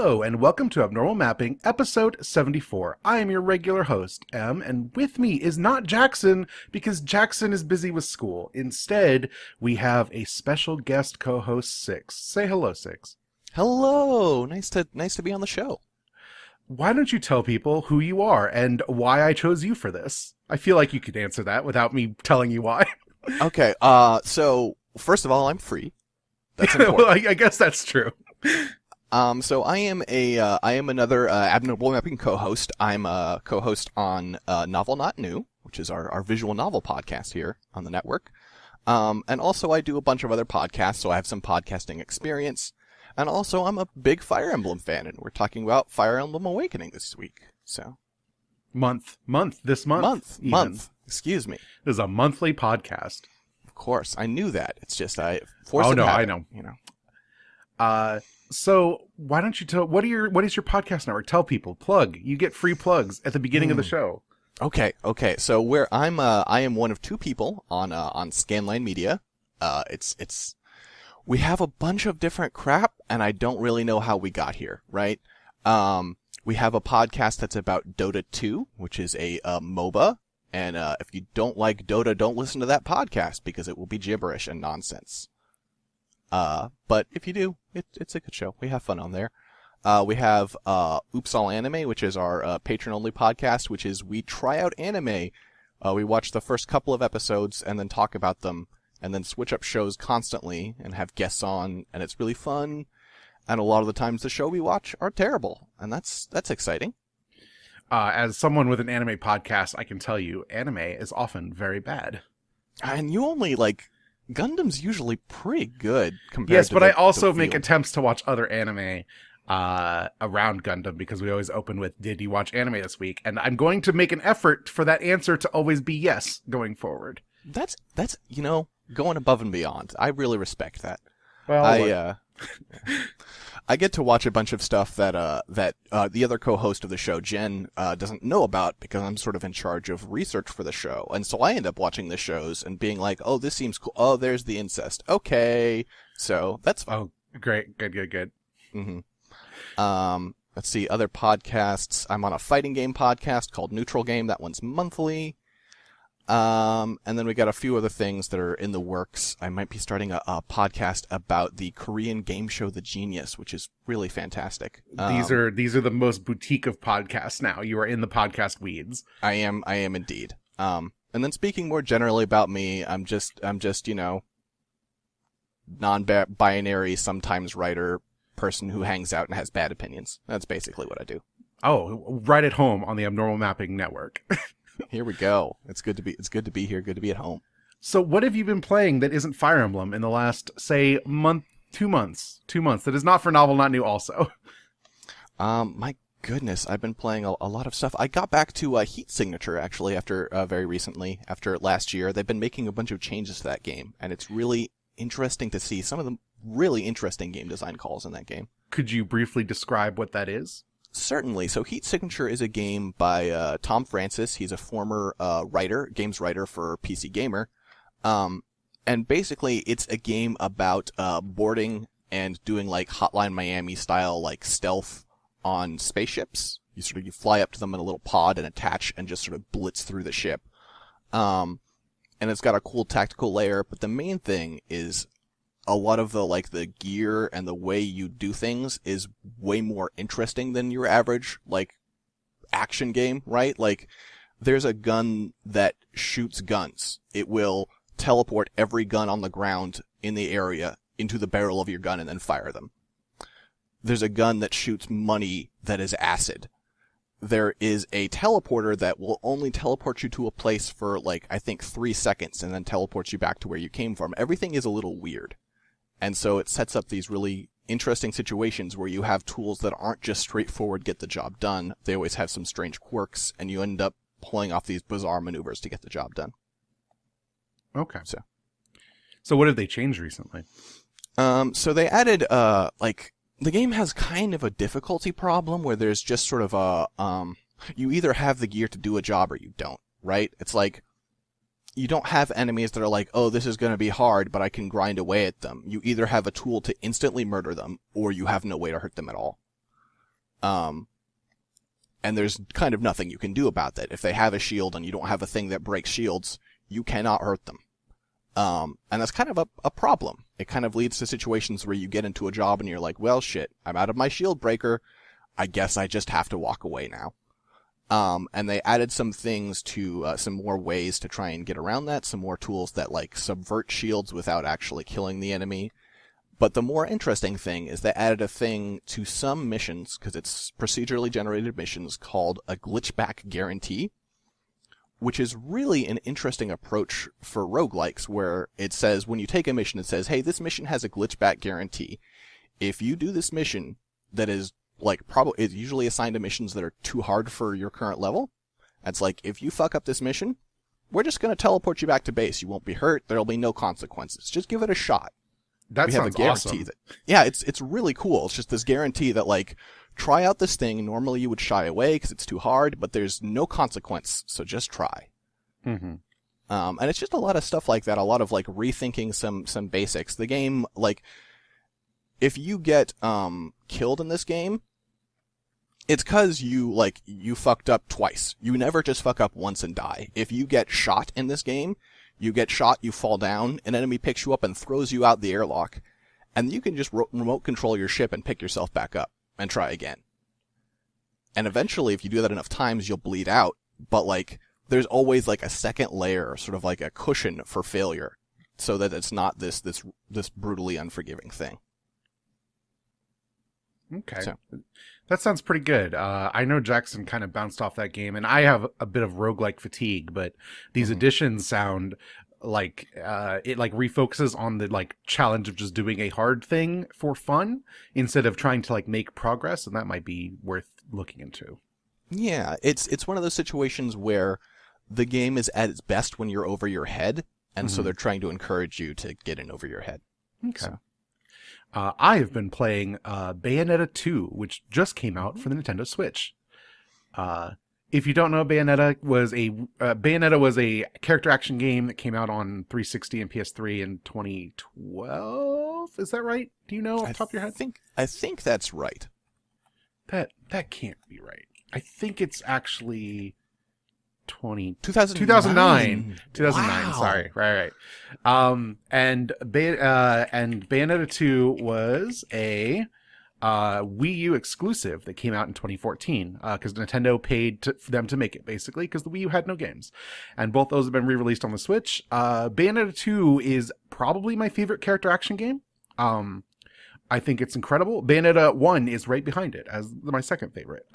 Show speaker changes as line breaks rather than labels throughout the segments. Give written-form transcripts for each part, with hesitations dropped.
Hello, and welcome to Abnormal Mapping, episode 74. I am your regular host, Em, and with me is not Jackson, because Jackson is busy with school. Instead, we have a special guest co-host, Six. Say hello, Six.
Hello! Nice to be on the show.
Why don't you tell people who you are and why I chose you for this? I feel like you could answer that without me telling you why.
Okay, so first of all, I'm free. That's important.
Well, I guess that's true.
So I am another Abnormal Mapping co-host. I'm a co-host on Novel Not New, which is our visual novel podcast here on the network. And also I do a bunch of other podcasts, so I have some podcasting experience. And also I'm a big Fire Emblem fan, and we're talking about Fire Emblem Awakening this week. So
This month.
Excuse me.
This is a monthly podcast.
Of course, I knew that. It's just I
know.
You know.
So why don't you tell what is your podcast network? Tell people, plug. You get free plugs at the beginning of the show.
Okay. So I am one of two people on Scanline Media. We have a bunch of different crap, and I don't really know how we got here, right? We have a podcast that's about Dota 2, which is a MOBA, and if you don't like Dota, don't listen to that podcast because it will be gibberish and nonsense. But if you do, it's a good show. We have fun on there. We have Oops All Anime, which is our patron-only podcast, which is we try out anime. We watch the first couple of episodes and then talk about them, and then switch up shows constantly and have guests on, and it's really fun. And a lot of the times the show we watch are terrible, and that's exciting.
As someone with an anime podcast, I can tell you, anime is often very bad.
And you only Gundam's usually pretty good compared to
Yes, but I also
the
make
field.
attempts to watch other anime around Gundam, because we always open with, did you watch anime this week? And I'm going to make an effort for that answer to always be yes going forward.
That's going above and beyond. I really respect that.
Well,
I get to watch a bunch of stuff that the other co-host of the show, Jen, doesn't know about because I'm sort of in charge of research for the show. And so I end up watching the shows and being like, oh, this seems cool. Oh, there's the incest. Okay. So that's fun.
Oh, great. Good.
Mm-hmm. Let's see, other podcasts. I'm on a fighting game podcast called Neutral Game. That one's monthly. And then we got a few other things that are in the works. I might be starting a podcast about the Korean game show The Genius, which is really fantastic.
These are the most boutique of podcasts now. You are in the podcast weeds.
I am indeed. And then speaking more generally about me, I'm just non-binary, sometimes writer person who hangs out and has bad opinions. That's basically what I do.
Oh, right at home on the Abnormal Mapping Network.
Here we go. It's good to be here. Good to be at home.
So what have you been playing that isn't Fire Emblem in the last, say, month, 2 months? 2 months. That is not for Novel Not New also.
My goodness, I've been playing a lot of stuff. I got back to Heat Signature, actually, after very recently, after last year. They've been making a bunch of changes to that game, and it's really interesting to see some of the really interesting game design calls in that game.
Could you briefly describe what that is?
Certainly. So Heat Signature is a game by Tom Francis. He's a former games writer for PC Gamer. And basically it's a game about boarding and doing Hotline Miami style stealth on spaceships. You fly up to them in a little pod and attach and just sort of blitz through the ship. And it's got a cool tactical layer, but the main thing is a lot of the gear and the way you do things is way more interesting than your average, action game, right? There's a gun that shoots guns. It will teleport every gun on the ground in the area into the barrel of your gun and then fire them. There's a gun that shoots money that is acid. There is a teleporter that will only teleport you to a place for, I think 3 seconds and then teleports you back to where you came from. Everything is a little weird. And so it sets up these really interesting situations where you have tools that aren't just straightforward get the job done. They always have some strange quirks, and you end up pulling off these bizarre maneuvers to get the job done.
Okay. So what have they changed recently?
So they added, the game has kind of a difficulty problem where there's just sort of you either have the gear to do a job or you don't, right? It's you don't have enemies that are oh, this is going to be hard, but I can grind away at them. You either have a tool to instantly murder them, or you have no way to hurt them at all. And there's kind of nothing you can do about that. If they have a shield and you don't have a thing that breaks shields, you cannot hurt them. And that's kind of a problem. It kind of leads to situations where you get into a job and you're like, well, shit, I'm out of my shield breaker. I guess I just have to walk away now. And they added some things to, some more ways to try and get around that, some more tools that like subvert shields without actually killing the enemy. But the more interesting thing is they added a thing to some missions, because it's procedurally generated missions, called a glitchback guarantee, which is really an interesting approach for roguelikes, where it says, when you take a mission, it says, hey, this mission has a glitchback guarantee. If you do this mission that is like probably it's usually assigned to missions that are too hard for your current level, it's like, if you fuck up this mission, we're just going to teleport you back to base. You won't be hurt. There'll be no consequences. Just give it a shot.
That sounds awesome.
Yeah, it's really cool. It's just this guarantee that, like, try out this thing. Normally you would shy away because it's too hard, but there's no consequence, so just try.
Mm-hmm.
And it's just a lot of stuff like that, a lot of, like, rethinking some basics. The game, like, if you get killed in this game, it's because you fucked up twice. You never just fuck up once and die. If you get shot in this game, you get shot, you fall down, an enemy picks you up and throws you out the airlock, and you can just remote control your ship and pick yourself back up and try again. And eventually, if you do that enough times, you'll bleed out, but like, there's always like a second layer, sort of like a cushion for failure, so that it's not this brutally unforgiving thing.
Okay.
So.
That sounds pretty good. I know Jackson kind of bounced off that game, and I have a bit of roguelike fatigue, but these additions sound like it like refocuses on the like challenge of just doing a hard thing for fun instead of trying to like make progress, and that might be worth looking into.
Yeah, it's one of those situations where the game is at its best when you're over your head, and so they're trying to encourage you to get in over your head.
Okay.
So.
I have been playing Bayonetta 2, which just came out for the Nintendo Switch. If you don't know, Bayonetta was a character action game that came out on 360 and PS3 in 2012. Is that right? Do you know off the top of your head?
I think that's right.
That can't be right. I think it's actually
2009.
2009.
Wow.
Sorry. Right. And Bayonetta 2 was a Wii U exclusive that came out in 2014 because Nintendo paid for them to make it, basically, because the Wii U had no games. And both those have been re-released on the Switch. Bayonetta 2 is probably my favorite character action game. I think it's incredible. Bayonetta 1 is right behind it as my second favorite.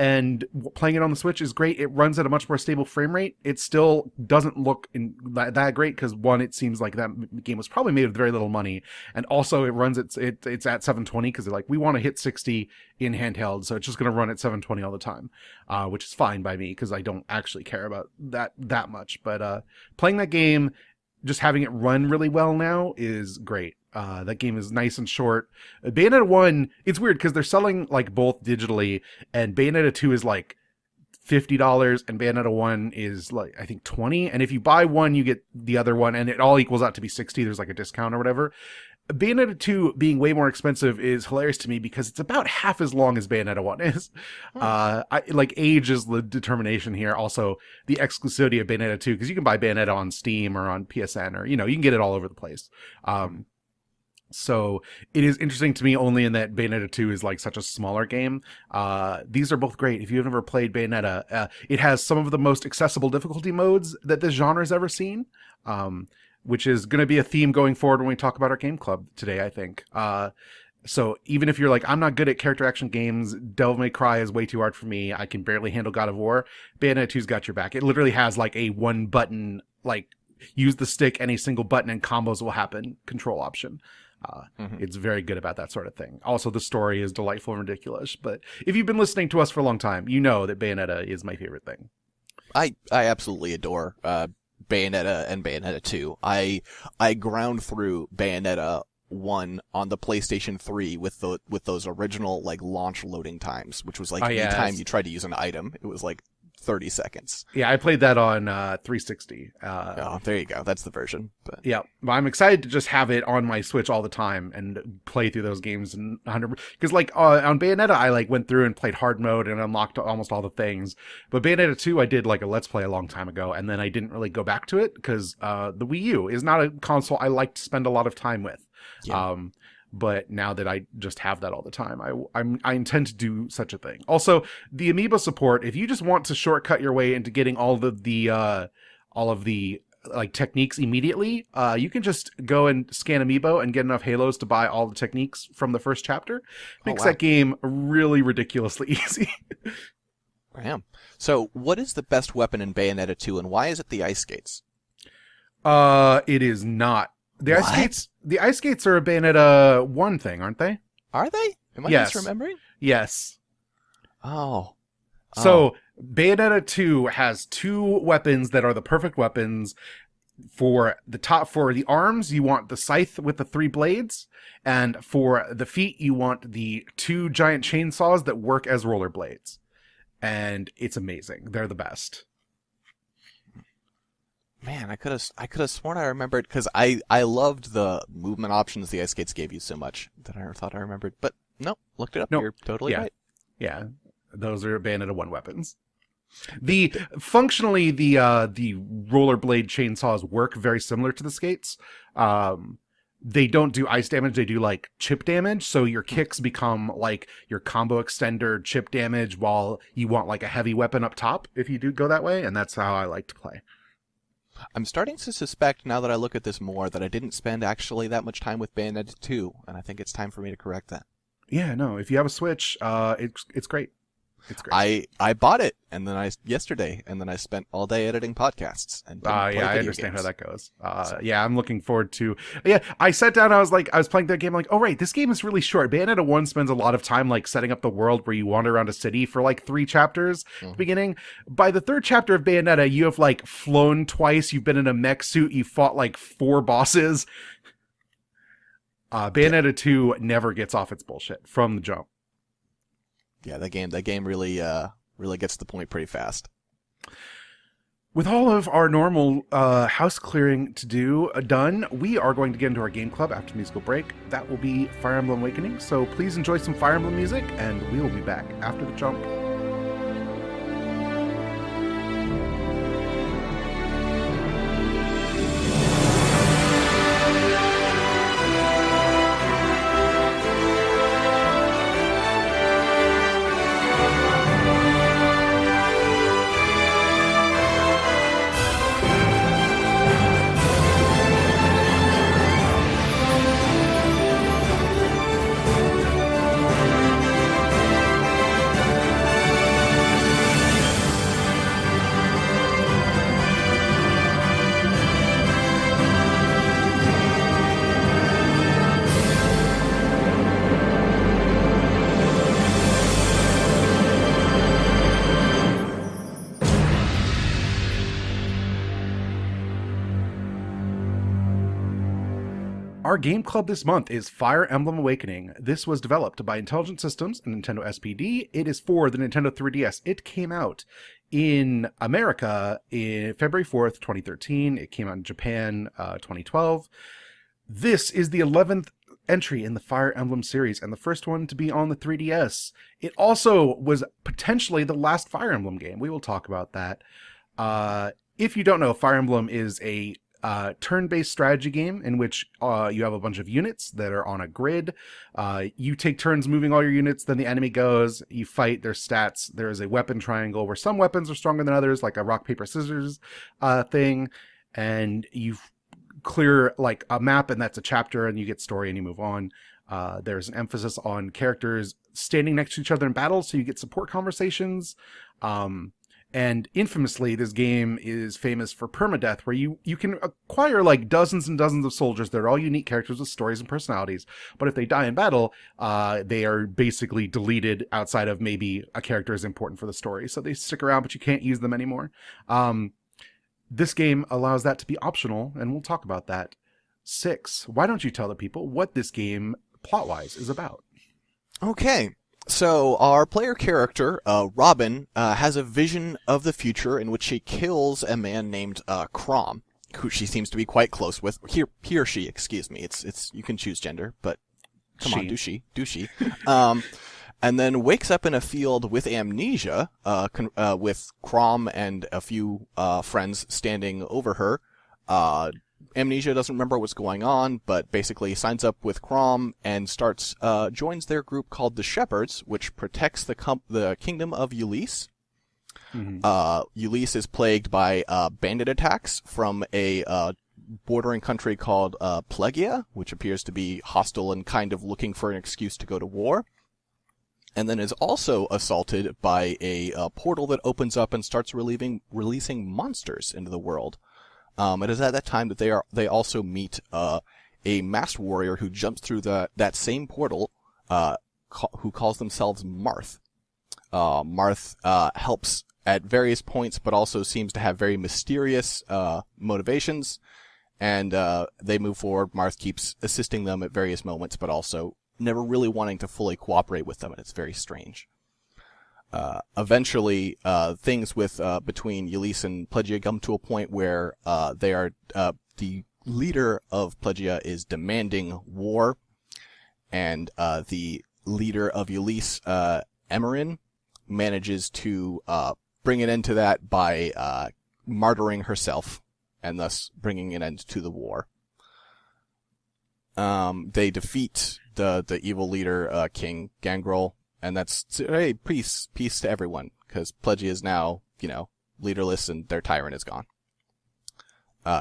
And playing it on the Switch is great. It runs at a much more stable frame rate. It still doesn't look that great because, one, it seems like that game was probably made with very little money. And also it runs it's at 720 because they're like, we want to hit 60 in handheld. So it's just going to run at 720 all the time, which is fine by me because I don't actually care about that much. But playing that game, just having it run really well now is great. That game is nice and short. Bayonetta 1, it's weird because they're selling like both digitally, and Bayonetta 2 is like $50 and Bayonetta 1 is like I think $20, and if you buy one you get the other one and it all equals out to be $60. There's like a discount or whatever. Bayonetta 2 being way more expensive is hilarious to me because it's about half as long as Bayonetta 1 is. Like age is the determination here. Also, the exclusivity of Bayonetta 2, because you can buy Bayonetta on Steam or on PSN or, you can get it all over the place. So it is interesting to me only in that Bayonetta 2 is like such a smaller game. These are both great. If you've never played Bayonetta, it has some of the most accessible difficulty modes that this genre has ever seen. Which is going to be a theme going forward when we talk about our game club today, I think. So even if you're like, I'm not good at character action games, Devil May Cry is way too hard for me, I can barely handle God of War, Bayonetta 2's got your back. It literally has like a one button, like use the stick, any single button and combos will happen control option. It's very good about that sort of thing. Also, the story is delightful and ridiculous. But if you've been listening to us for a long time, you know that Bayonetta is my favorite thing.
I absolutely adore Bayonetta and Bayonetta 2. I ground through Bayonetta 1 on the PlayStation 3 with those original like launch loading times, which was like anytime you tried to use an item, it was like 30 seconds.
Yeah, I played that on 360.
Oh, there you go. That's the version. But
Yeah, but I'm excited to just have it on my Switch all the time and play through those games and 100. Because like on Bayonetta, I like went through and played hard mode and unlocked almost all the things. But Bayonetta 2, I did like a Let's Play a long time ago, and then I didn't really go back to it because the Wii U is not a console I like to spend a lot of time with.
Yeah.
But now that I just have that all the time, I intend to do such a thing. Also, the amiibo support. If you just want to shortcut your way into getting all of the like techniques immediately, you can just go and scan amiibo and get enough halos to buy all the techniques from the first chapter. Makes that game really ridiculously easy.
Damn. So, what is the best weapon in Bayonetta 2, and why is it the ice skates?
It is not. The ice skates are a Bayonetta 1 thing, aren't they?
Are they? Am I
Yes.
misremembering?
Yes.
Oh.
So Bayonetta 2 has 2 weapons that are the perfect weapons. For the arms, you want the scythe with the 3 blades, and for the feet, you want the 2 giant chainsaws that work as rollerblades. And it's amazing. They're the best.
Man, I could have sworn I remembered, because I loved the movement options the ice skates gave you so much that I thought I remembered. But nope, looked it up.
Nope.
You're totally right.
Yeah, those are Bayonetta 1 weapons. Functionally, the rollerblade chainsaws work very similar to the skates. They don't do ice damage, they do like chip damage, so your kicks become like your combo extender chip damage while you want like a heavy weapon up top if you do go that way, and that's how I like to play.
I'm starting to suspect, now that I look at this more, that I didn't spend actually that much time with Bayonetta 2, and I think it's time for me to correct that.
Yeah, no, if you have a Switch, it's great. It's great.
I bought it yesterday, and then I spent all day editing podcasts. And
Yeah, I understand how that goes. Yeah, I'm looking forward to. Yeah, I sat down. I was playing that game. Like, oh right, this game is really short. Bayonetta 1 spends a lot of time like setting up the world where you wander around a city for like 3 chapters at the beginning. By the 3rd chapter of Bayonetta, you have like flown twice. You've been in a mech suit. You fought like 4 bosses. Bayonetta 2 never gets off its bullshit from the jump.
Yeah, that game really gets to the point pretty fast.
With all of our normal house clearing to do done, we are going to get into our game club after musical break. That will be Fire Emblem Awakening, so please enjoy some Fire Emblem music, and we will be back after the jump. Our game club this month is Fire Emblem Awakening. This was developed by Intelligent Systems and Nintendo SPD. It is for the Nintendo 3DS. It came out in America in February 4th, 2013. It came out in Japan 2012. This is the 11th entry in the Fire Emblem series and the first one to be on the 3DS. It also was potentially the last Fire Emblem game. We will talk about that. If you don't know, Fire Emblem is a turn-based strategy game in which you have a bunch of units that are on a grid. You take turns moving all your units, then the enemy goes, you fight their stats. There is a weapon triangle where some weapons are stronger than others, like a rock, paper, scissors thing, and you clear like a map, and that's a chapter, and you get story and you move on. There's an emphasis on characters standing next to each other in battle, so you get support conversations. And infamously, this game is famous for permadeath, where you can acquire like dozens and dozens of soldiers that are all unique characters with stories and personalities. But if they die in battle, they are basically deleted outside of maybe a character is important for the story. So they stick around, but you can't use them anymore. This game allows that to be optional, and we'll talk about that. Six, why don't you tell the people what this game, plot-wise, is about?
Okay. So our player character, Robin, has a vision of the future in which she kills a man named Crom, who she seems to be quite close with. He or she, excuse me. It's you can choose gender, but come on, do she? And then wakes up in a field with amnesia, with Crom and a few friends standing over her. Amnesia doesn't remember what's going on, but basically signs up with Crom and joins their group called the Shepherds, which protects the kingdom of Ulysse. Mm-hmm. Ulysse is plagued by bandit attacks from a bordering country called Plegia, which appears to be hostile and kind of looking for an excuse to go to war. And then is also assaulted by a portal that opens up and starts releasing monsters into the world. It is at that time that they also meet a masked warrior who jumps through that same portal, who calls themselves Marth. Marth helps at various points, but also seems to have very mysterious motivations. And they move forward. Marth keeps assisting them at various moments, but also never really wanting to fully cooperate with them, and it's very strange. Eventually, things between Ulysse and Plegia come to a point where the leader of Plegia is demanding war, and the leader of Ulysse, Emerin, manages to bring an end to that by martyring herself, and thus bringing an end to the war. They defeat the evil leader, King Gangrel, and that's, hey, peace to everyone, because Plegia is now, leaderless and their tyrant is gone.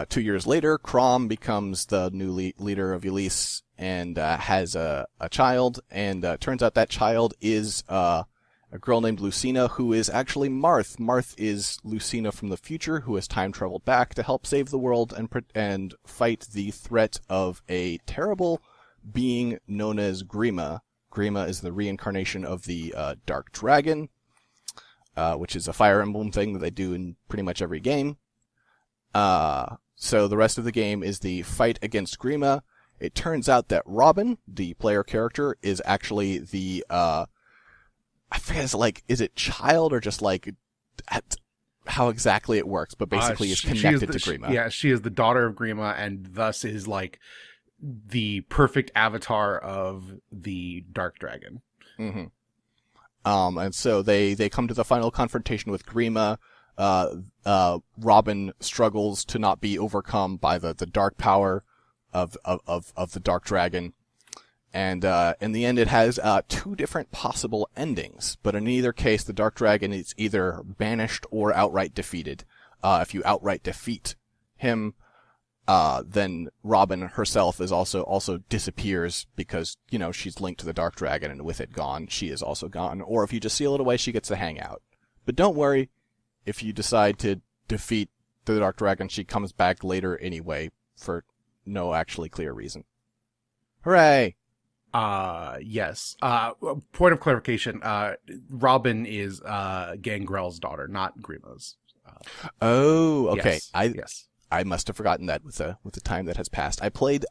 2 years later, Crom becomes the new leader of Ulysse and has a child, and turns out that child is a girl named Lucina, who is actually Marth. Marth is Lucina from the future, who has time traveled back to help save the world and fight the threat of a terrible being known as Grima. Grima is the reincarnation of the Dark Dragon, which is a Fire Emblem thing that they do in pretty much every game. So the rest of the game is the fight against Grima. It turns out that Robin, the player character, is actually the I forget, is it child or just how exactly it works, but basically is connected to Grima.
She is the daughter of Grima, and thus is the perfect avatar of the Dark Dragon.
Mm-hmm. And so they come to the final confrontation with Grima. Robin struggles to not be overcome by the dark power of the Dark Dragon. And in the end, it has two different possible endings. But in either case, the Dark Dragon is either banished or outright defeated. If you outright defeat him, then Robin herself is also disappears because, she's linked to the Dark Dragon, and with it gone, she is also gone. Or if you just seal it away, she gets to hang out. But don't worry, if you decide to defeat the Dark Dragon, she comes back later anyway for no actually clear reason. Hooray!
Yes. Point of clarification, Robin is Gangrel's daughter, not Grima's.
Oh, okay.
Yes.
I must have forgotten that with the time that has passed. I played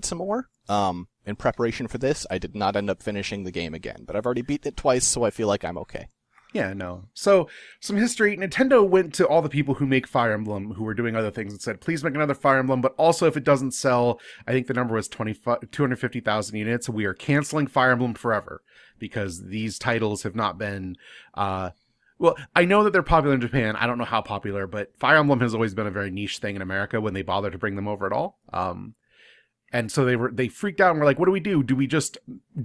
some more in preparation for this. I did not end up finishing the game again, but I've already beaten it twice, so I feel like I'm okay.
Yeah, no. So, some history. Nintendo went to all the people who make Fire Emblem, who were doing other things, and said, please make another Fire Emblem, but also if it doesn't sell, I think the number was 250,000 units, we are canceling Fire Emblem forever, because these titles have not been... well, I know that they're popular in Japan. I don't know how popular, but Fire Emblem has always been a very niche thing in America when they bother to bring them over at all. And so they freaked out and were like, what do we do? Do we just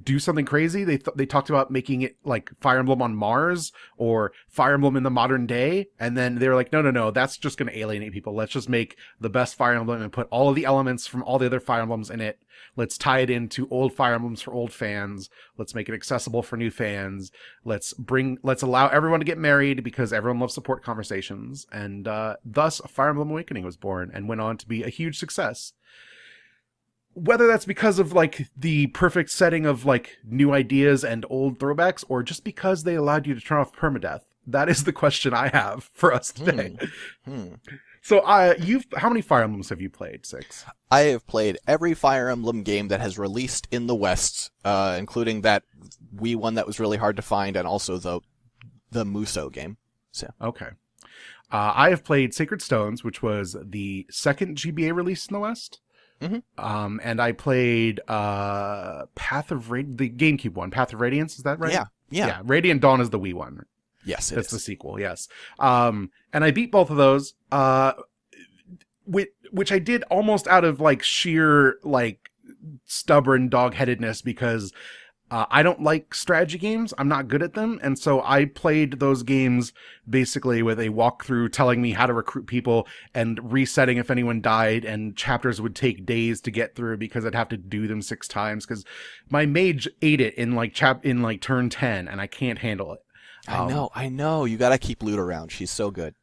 do something crazy? They talked about making it like Fire Emblem on Mars or Fire Emblem in the modern day. And then they were like, no, that's just going to alienate people. Let's just make the best Fire Emblem and put all of the elements from all the other Fire Emblems in it. Let's tie it into old Fire Emblems for old fans. Let's make it accessible for new fans. Let's allow everyone to get married because everyone loves support conversations. And thus Fire Emblem Awakening was born and went on to be a huge success. Whether that's because of the perfect setting of new ideas and old throwbacks, or just because they allowed you to turn off permadeath. that is the question I have for us today.
Hmm.
So, how many Fire Emblems have you played? 6.
I have played every Fire Emblem game that has released in the West, including that Wii one that was really hard to find, and also the Muso game. So
Okay. I have played Sacred Stones, which was the second GBA release in the West.
Mm-hmm.
And I played the GameCube one, Path of Radiance. Is that right?
Yeah.
Radiant Dawn is the Wii one.
Yes,
That's the sequel. Yes. And I beat both of those. Which I did almost out of like sheer like stubborn dog-headedness because I don't like strategy games. I'm not good at them. And so I played those games basically with a walkthrough telling me how to recruit people and resetting if anyone died, and chapters would take days to get through because I'd have to do them 6 times because my mage ate it in like turn 10 and I can't handle it.
I know. You gotta keep Loot around. She's so good.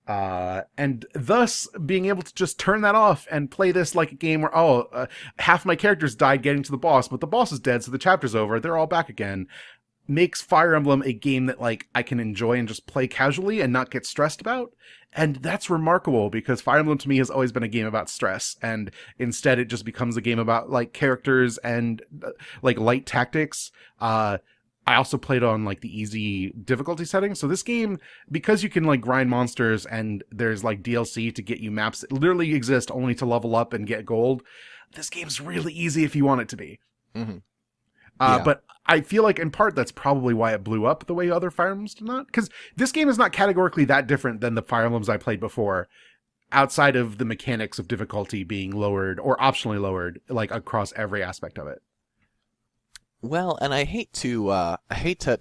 And thus being able to just turn that off and play this like a game where, half my characters died getting to the boss, but the boss is dead, so the chapter's over, they're all back again, makes Fire Emblem a game that like I can enjoy and just play casually and not get stressed about. And that's remarkable because Fire Emblem to me has always been a game about stress, and instead it just becomes a game about like characters and like light tactics. I also played on like the easy difficulty setting. So this game, because you can like grind monsters and there's like DLC to get you maps that literally exist only to level up and get gold, this game's really easy if you want it to be.
Mm-hmm.
But I feel like in part that's probably why it blew up the way other Fire Emblems did not. Because this game is not categorically that different than the Fire Emblems I played before, outside of the mechanics of difficulty being lowered or optionally lowered like across every aspect of it.
Well, and I hate to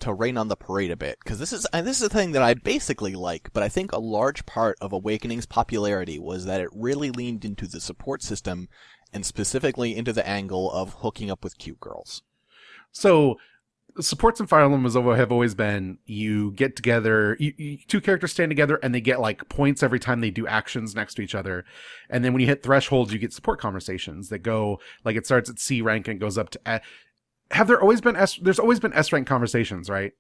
rain on the parade a bit, because this is a thing that I basically like, but I think a large part of Awakening's popularity was that it really leaned into the support system, and specifically into the angle of hooking up with cute girls.
So, supports in Fire Emblem have always been, you get together, 2 characters stand together, and they get like points every time they do actions next to each other. And then when you hit thresholds, you get support conversations that go, like it starts at C rank and goes up to... There's always been S rank conversations, right?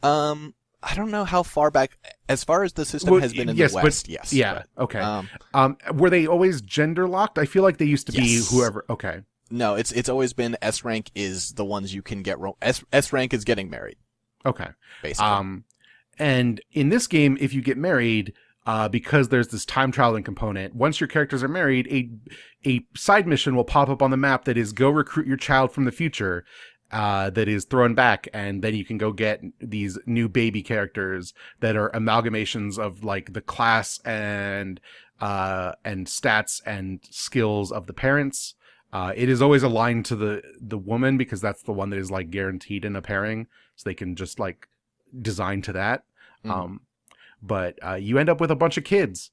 I don't know how far back, as far as the system has been in the West, yes.
Yeah, but, okay. Were they always gender locked? I feel like they used to be whoever, okay.
No, it's always been S rank is the ones you can get, S rank is getting married.
Okay.
Basically.
And in this game, if you get married, because there's this time traveling component, once your characters are married, a side mission will pop up on the map that is go recruit your child from the future, that is thrown back, and then you can go get these new baby characters that are amalgamations of like the class and stats and skills of the parents. It is always aligned to the woman because that's the one that is like guaranteed in a pairing, so they can just like design to that. Mm-hmm. But you end up with a bunch of kids.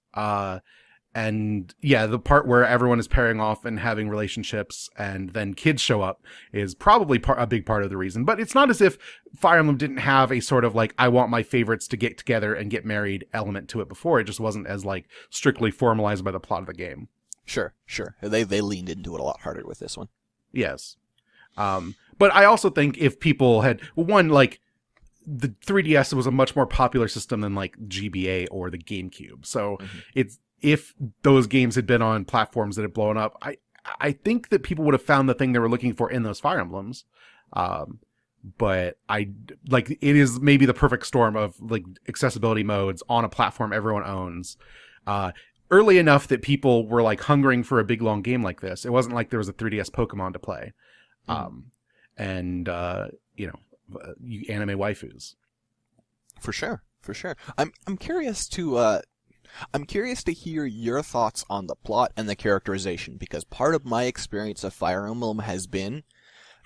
And yeah, the part where everyone is pairing off and having relationships and then kids show up is probably a big part of the reason. But it's not as if Fire Emblem didn't have a sort of like, I want my favorites to get together and get married element to it before. It just wasn't as like strictly formalized by the plot of the game. Sure.
They leaned into it a lot harder with this one.
Yes. But I also think if people had, like, the 3DS was a much more popular system than like GBA or the GameCube. So if those games had been on platforms that had blown up, I think that people would have found the thing they were looking for in those Fire Emblems. But it is maybe the perfect storm of like accessibility modes on a platform everyone owns. Early enough that people were like hungering for a big long game like this. It wasn't like there was a 3DS Pokemon to play. Anime waifus.
For sure. I'm curious to hear your thoughts on the plot and the characterization, because part of my experience of Fire Emblem has been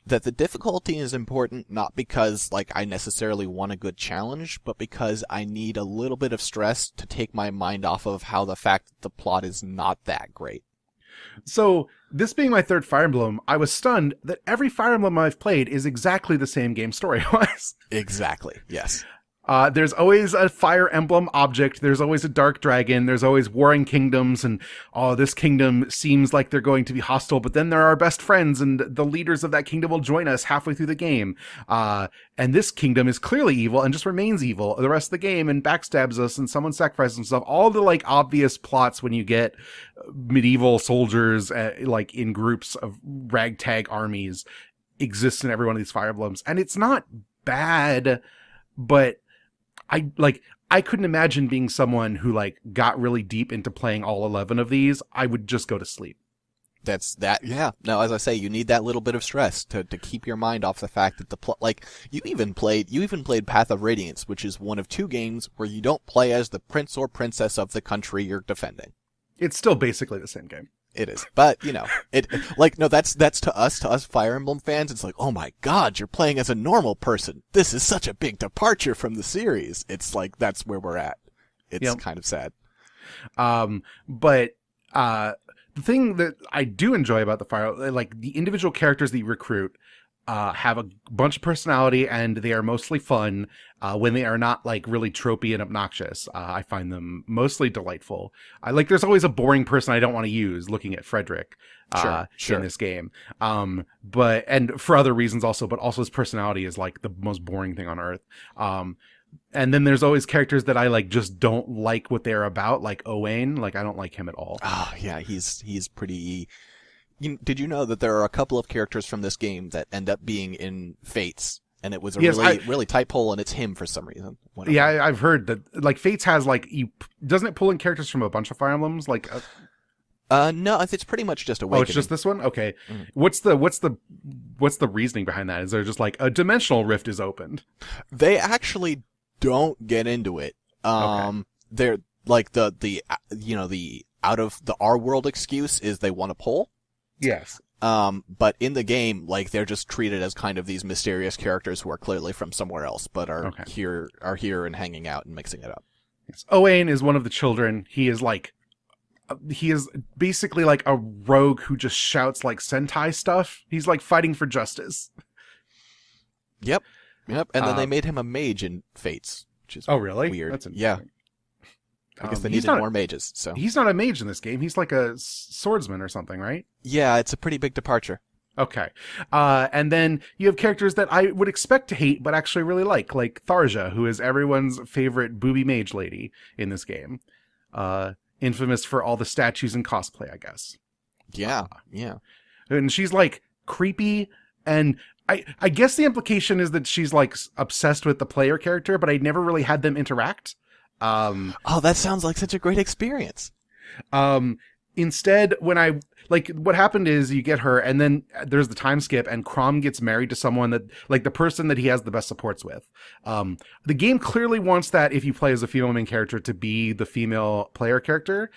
that the difficulty is important not because like I necessarily want a good challenge, but because I need a little bit of stress to take my mind off of how the fact that the plot is not that great.
So, this being my 3rd Fire Emblem, I was stunned that every Fire Emblem I've played is exactly the same game story-wise.
Exactly, yes.
There's always a Fire Emblem object. There's always a Dark Dragon. There's always warring kingdoms, and this kingdom seems like they're going to be hostile, but then they're our best friends, and the leaders of that kingdom will join us halfway through the game. And this kingdom is clearly evil and just remains evil the rest of the game and backstabs us, and someone sacrifices himself. All the like obvious plots when you get medieval soldiers like in groups of ragtag armies exist in every one of these Fire Emblems, and it's not bad, but I couldn't imagine being someone who like got really deep into playing all 11 of these. I would just go to sleep.
Yeah. No, as I say, you need that little bit of stress to keep your mind off the fact that like you even played Path of Radiance, which is one of 2 games where you don't play as the prince or princess of the country you're defending.
It's still basically the same game.
It is, but that's to us Fire Emblem fans. It's like, oh my God, you're playing as a normal person. This is such a big departure from the series. It's like that's where we're at. It's kind of sad.
But the thing that I do enjoy about the Fire, like the individual characters that you recruit, have a bunch of personality, and they are mostly fun when they are not like really tropey and obnoxious. I find them mostly delightful. There's always a boring person I don't want to use looking at Frederick
sure.
in this game. But for other reasons also, but also his personality is like the most boring thing on earth. And then there's always characters that I like just don't like what they're about, like Owain. Like I don't like him at all.
Oh yeah, he's pretty. Did you know that there are a couple of characters from this game that end up being in Fates, and it was a really tight pull, and it's him for some reason?
Yeah, I've heard that. Like Fates has doesn't it pull in characters from a bunch of Fire Emblems?
No, it's pretty much just Awakening.
Oh, it's just this one. Okay,
Mm.
what's the reasoning behind that? Is there just like a dimensional rift is opened?
They actually don't get into it.
Okay.
They're like the out of the our world excuse is they want to pull.
Yes.
But in the game, like they're just treated as kind of these mysterious characters who are clearly from somewhere else, but are here and hanging out and mixing it up.
Yes. Owain is one of the children. He is basically like a rogue who just shouts like Sentai stuff. He's like fighting for justice.
Yep. And then they made him a mage in Fates, which is
really
weird.
That's
yeah. I guess they needed more mages. So
he's not a mage in this game. He's like a swordsman or something, right?
Yeah, it's a pretty big departure.
Okay. And then you have characters that I would expect to hate, but actually really like Tharja, who is everyone's favorite booby mage lady in this game. Infamous for all the statues and cosplay, I guess.
Yeah.
And she's like creepy, and I guess the implication is that she's like obsessed with the player character, but I never really had them interact.
That sounds like such a great experience.
Instead, when what happened is you get her, and then there's the time skip, and Crom gets married to someone that, like, the person that he has the best supports with. The game clearly wants that if you play as a female main character to be the female player character.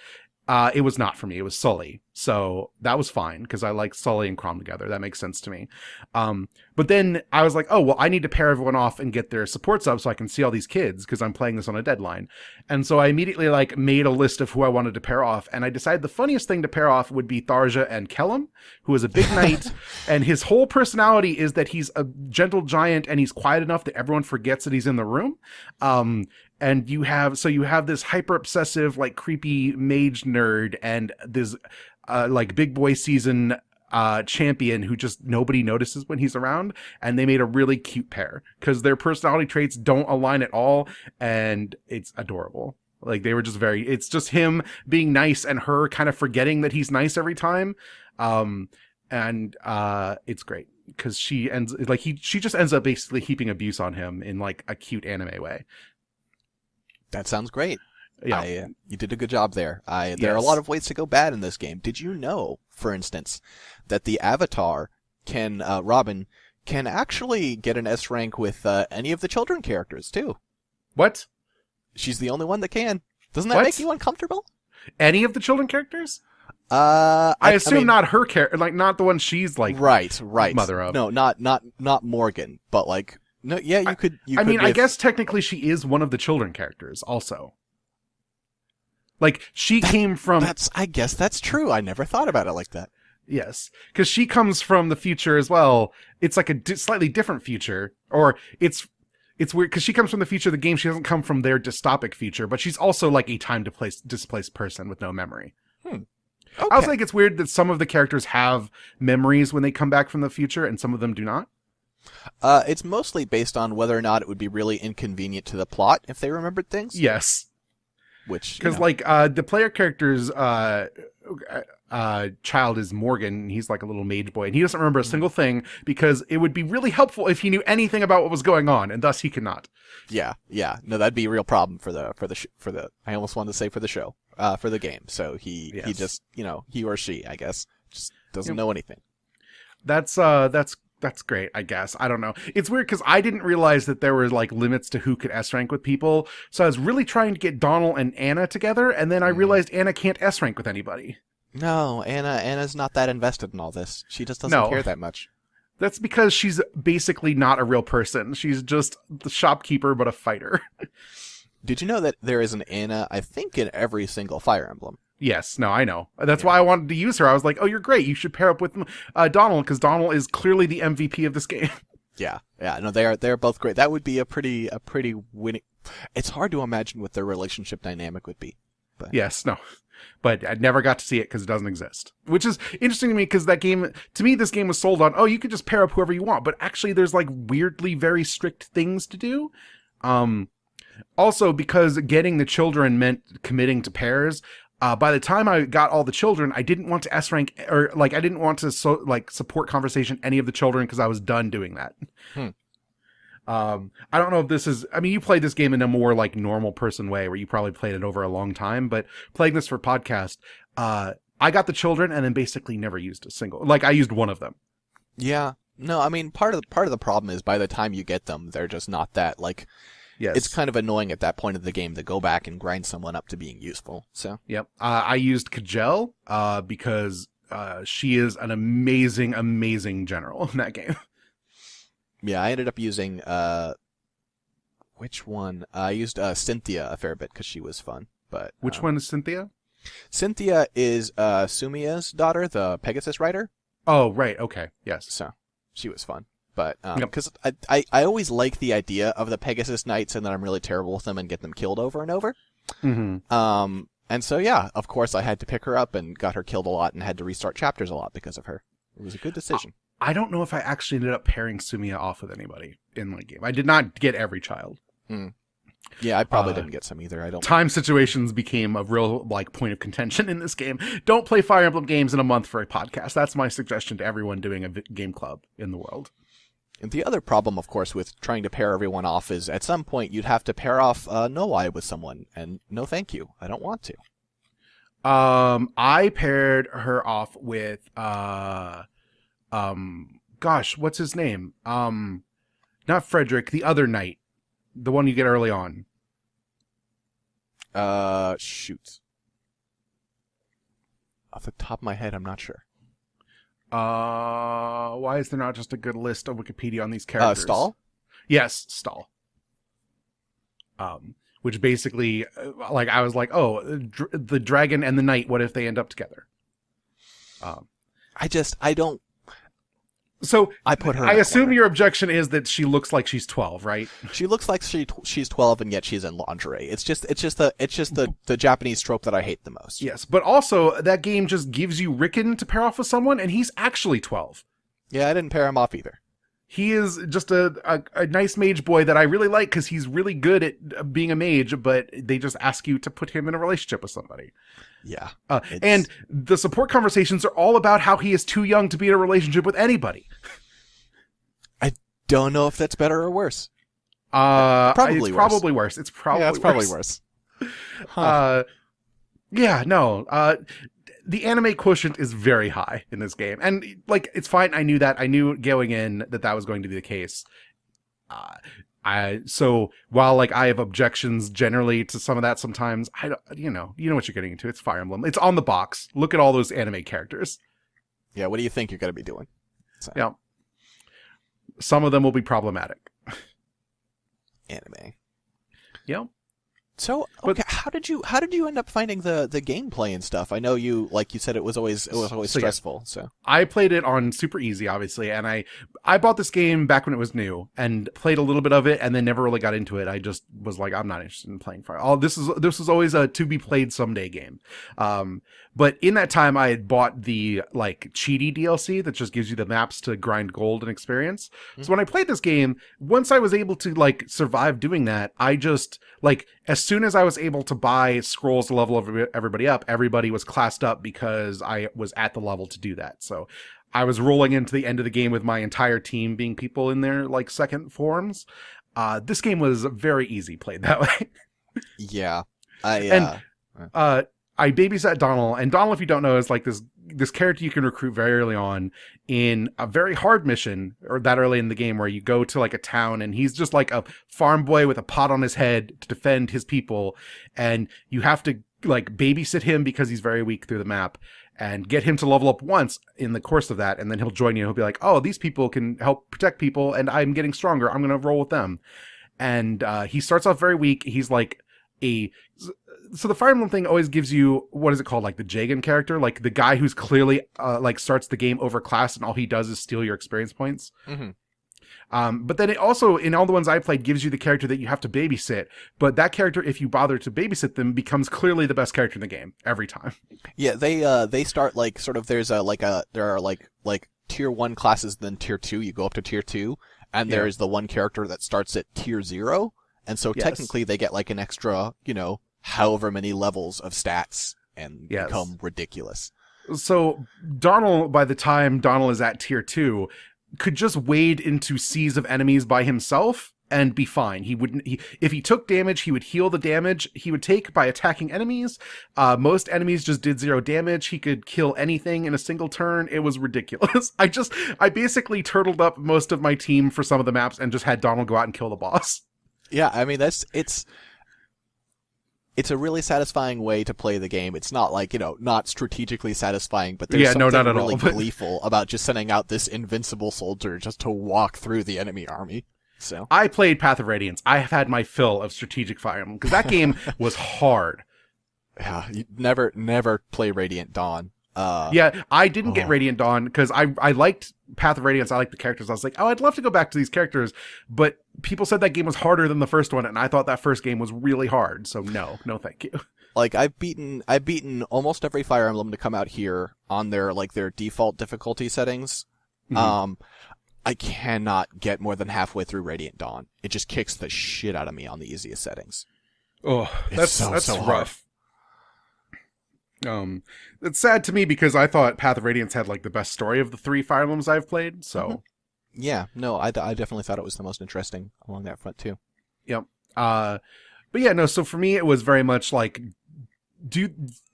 It was not for me. It was Sully. So that was fine because I like Sully and Crom together. That makes sense to me. But then I was like, oh, well, I need to pair everyone off and get their supports up so I can see all these kids because I'm playing this on a deadline. And so I immediately made a list of who I wanted to pair off. And I decided the funniest thing to pair off would be Tharja and Kellum, who is a big knight. And his whole personality is that he's a gentle giant and he's quiet enough that everyone forgets that he's in the room. And you have this hyper obsessive, like creepy mage nerd and this big boy season champion who just nobody notices when he's around. And they made a really cute pair because their personality traits don't align at all. And it's adorable. Like they were just it's just him being nice and her kind of forgetting that he's nice every time. It's great because she just ends up basically heaping abuse on him in like a cute anime way.
That sounds great.
Yeah,
you did a good job there. There are a lot of ways to go bad in this game. Did you know, for instance, that the avatar Robin can actually get an S rank with any of the children characters too?
What?
She's the only one that can. Doesn't that make you uncomfortable?
Any of the children characters? I assume not her character, like not the one she's like
right
mother of.
No, not Morgan, but like. No, yeah, you could.
I guess technically she is one of the children characters also. Like she came from.
I guess that's true. I never thought about it like that.
Yes, because she comes from the future as well. It's like a slightly different future, or it's It's weird because she comes from the future of the game. She doesn't come from their dystopic future, but she's also like a displaced person with no memory.
Okay.
I also think it's weird that some of the characters have memories when they come back from the future and some of them do not.
It's mostly based on whether or not it would be really inconvenient to the plot if they remembered things.
Yes.
Which,
because the player character's child is Morgan. He's like a little mage boy, and he doesn't remember a single thing because it would be really helpful if he knew anything about what was going on, and thus he cannot.
Yeah. No, that'd be a real problem for the. I almost wanted to say for the show, for the game. So he just, he or she, I guess, just doesn't know anything. That's
great, I guess. I don't know. It's weird because I didn't realize that there were like limits to who could S rank with people. So I was really trying to get Donald and Anna together, and then I realized Anna can't S rank with anybody.
No, Anna's not that invested in all this. She just doesn't care that much.
That's because she's basically not a real person. She's just the shopkeeper, but a fighter.
Did you know that there is an Anna, I think, in every single Fire Emblem?
Yes, no, I know. That's why I wanted to use her. I was like, oh, you're great. You should pair up with Donald, because Donald is clearly the MVP of this game.
Yeah. No, they're both great. That would be a pretty winning. It's hard to imagine what their relationship dynamic would be. But.
Yes, no. But I never got to see it because it doesn't exist. Which is interesting to me because this game was sold on, you can just pair up whoever you want. But actually there's like weirdly very strict things to do. Also, because getting the children meant committing to pairs, by the time I got all the children, I didn't want to S rank or I didn't want to support conversation any of the children because I was done doing that. I don't know if this is, you played this game in a more like normal person way where you probably played it over a long time, but playing this for podcast, I got the children and then basically never used a single, I used one of them.
Yeah. No, part of the problem is by the time you get them, they're just not that yes. It's kind of annoying at that point of the game to go back and grind someone up to being useful. So. Yep.
I used Kajel, because, she is an amazing, amazing general in that game.
Yeah, I ended up using, which one? I used Cynthia a fair bit because she was fun. But
which one is Cynthia?
Cynthia is Sumiya's daughter, the Pegasus rider.
Oh, right. Okay. Yes.
So she was fun. But because I always like the idea of the Pegasus Knights and that I'm really terrible with them and get them killed over and over.
Mm-hmm.
And so, yeah, of course I had to pick her up and got her killed a lot and had to restart chapters a lot because of her. It was a good decision.
I don't know if I actually ended up pairing Sumiya off with anybody in my game. I did not get every child.
Yeah, I probably didn't get some either.
Time situations became a real point of contention in this game. Don't play Fire Emblem games in a month for a podcast. That's my suggestion to everyone doing a game club in the world.
And the other problem, of course, with trying to pair everyone off is at some point you'd have to pair off Noai with someone, and no thank you. I don't want to.
I paired her off with gosh, what's his name? Not Frederick, the other knight. The one you get early on.
Shoot. Off the top of my head, I'm not sure.
Why is there not just a good list of Wikipedia on these characters?
Stahl?
Yes, Stahl. Which basically, I was like, the dragon and the knight, what if they end up together?
I don't.
So
I put her.
I assume your objection is that she looks like she's 12, right?
She looks like she's 12, and yet she's in lingerie. It's just the Japanese trope that I hate the most.
Yes, but also that game just gives you Rickon to pair off with someone, and he's actually 12.
Yeah, I didn't pair him off either.
He is just a nice mage boy that I really like because he's really good at being a mage, but they just ask you to put him in a relationship with somebody.
Yeah.
And the support conversations are all about how he is too young to be in a relationship with anybody.
I don't know if that's better or worse.
Probably worse. It's probably worse.
Huh.
The anime quotient is very high in this game. And, it's fine. I knew that. I knew going in that was going to be the case. So while, I have objections generally to some of that sometimes, I don't, you know what you're getting into. It's Fire Emblem. It's on the box. Look at all those anime characters.
Yeah, what do you think you're going to be doing? So.
Yeah. Some of them will be problematic.
Anime.
Yeah.
So, okay, how did you end up finding the gameplay and stuff? I know you said it was always stressful. So
I played it on super easy, obviously, and I bought this game back when it was new and played a little bit of it, and then never really got into it. I just was like, I'm not interested in playing Fire. This was always a to be played someday game. But in that time, I had bought the like cheaty DLC that just gives you the maps to grind gold and experience. Mm-hmm. So when I played this game, once I was able to like survive doing that, I just like as soon as I was able to buy scrolls to level everybody up, everybody was classed up because I was at the level to do that. So I was rolling into the end of the game with my entire team being people in their like second forms. This game was very easy played that way.
Yeah.
I babysat Donald, and Donald, if you don't know, is like this character you can recruit very early on in a very hard mission, or that early in the game, where you go to like a town, and he's just like a farm boy with a pot on his head to defend his people, and you have to like babysit him because he's very weak through the map, and get him to level up once in the course of that, and then he'll join you, and he'll be like, oh, these people can help protect people, and I'm getting stronger, I'm gonna roll with them. And he starts off very weak. He's like so the Fire Emblem thing always gives you, what is it called, like the Jagan character, like the guy who's clearly like starts the game overclassed and all he does is steal your experience points. Mm-hmm. But then it also, in all the ones I played, gives you the character that you have to babysit. But that character, if you bother to babysit them, becomes clearly the best character in the game every time.
Yeah, they start like sort of there are like tier 1 classes, then tier 2. You go up to tier 2, and there's the one character that starts at tier 0, and so technically they get like an extra, however many levels of stats and become ridiculous.
So Donald, by the time Donald is at tier 2, could just wade into seas of enemies by himself and be fine. If he took damage, he would heal the damage he would take by attacking enemies. Most enemies just did 0 damage. He could kill anything in a single turn. It was ridiculous. I basically turtled up most of my team for some of the maps and just had Donald go out and kill the boss.
Yeah, I mean, it's a really satisfying way to play the game. It's not like, not strategically satisfying, but there's something
not at
really
all.
gleeful about just sending out this invincible soldier just to walk through the enemy army. So
I played Path of Radiance. I have had my fill of strategic Fire Emblem because that game was hard.
Yeah, you never play Radiant Dawn.
I didn't get Radiant Dawn because I liked Path of Radiance. I liked the characters. I was like, oh, I'd love to go back to these characters, but people said that game was harder than the first one, and I thought that first game was really hard. So no, thank you.
Like I've beaten almost every Fire Emblem to come out here on their default difficulty settings. Mm-hmm. I cannot get more than halfway through Radiant Dawn. It just kicks the shit out of me on the easiest settings.
Oh, that's rough. It's sad to me because I thought Path of Radiance had like the best story of the 3 Fire Emblems I've played. So,
mm-hmm. Yeah, no, I definitely thought it was the most interesting along that front too.
Yep. But yeah, no. So for me, it was very much like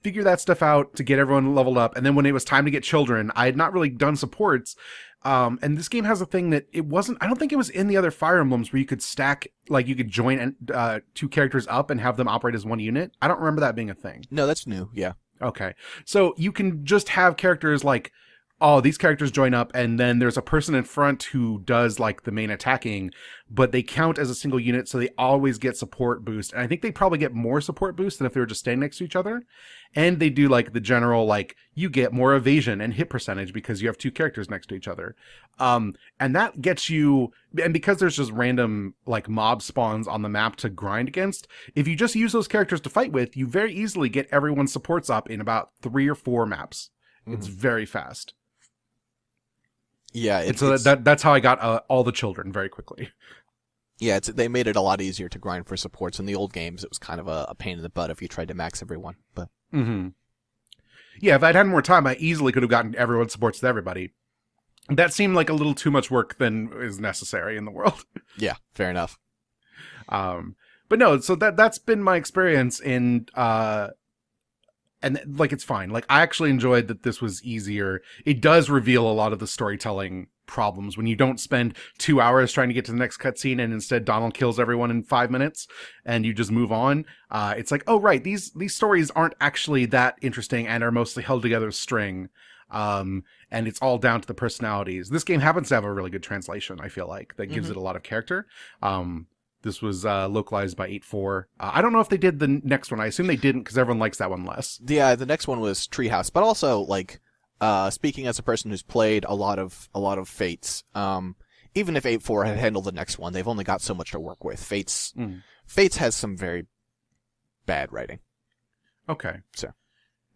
figure that stuff out to get everyone leveled up, and then when it was time to get children, I had not really done supports. And this game has a thing that it wasn't. I don't think it was in the other Fire Emblems where you could stack, like you could join 2 characters up and have them operate as one unit. I don't remember that being a thing.
No, that's new. Yeah.
Okay. So you can just have characters like, oh, these characters join up, and then there's a person in front who does like the main attacking, but they count as a single unit, so they always get support boost. And I think they probably get more support boost than if they were just staying next to each other. And they do like the general, like you get more evasion and hit percentage because you have 2 characters next to each other. And that gets you, and because there's just random like mob spawns on the map to grind against, if you just use those characters to fight with, you very easily get everyone's supports up in about 3 or 4 maps. Mm-hmm. It's very fast.
Yeah,
that's how I got all the children very quickly.
Yeah, they made it a lot easier to grind for supports. In the old games, it was kind of a pain in the butt if you tried to max everyone. But
yeah, if I'd had more time, I easily could have gotten everyone supports to everybody. That seemed like a little too much work than is necessary in the world.
Yeah, fair enough.
But no, so that's been my experience in. And like, it's fine. Like, I actually enjoyed that this was easier. It does reveal a lot of the storytelling problems when you don't spend 2 hours trying to get to the next cutscene and instead Donald kills everyone in 5 minutes and you just move on. It's like, oh, right. These stories aren't actually that interesting and are mostly held together as string. And it's all down to the personalities. This game happens to have a really good translation, I feel like, that gives it a lot of character. This was localized by 8.4. I don't know if they did the next one. I assume they didn't because everyone likes that one less.
Yeah, the next one was Treehouse, but also like speaking as a person who's played a lot of Fates, even if 8.4 had handled the next one, they've only got so much to work with. Fates has some very bad writing.
Okay.
So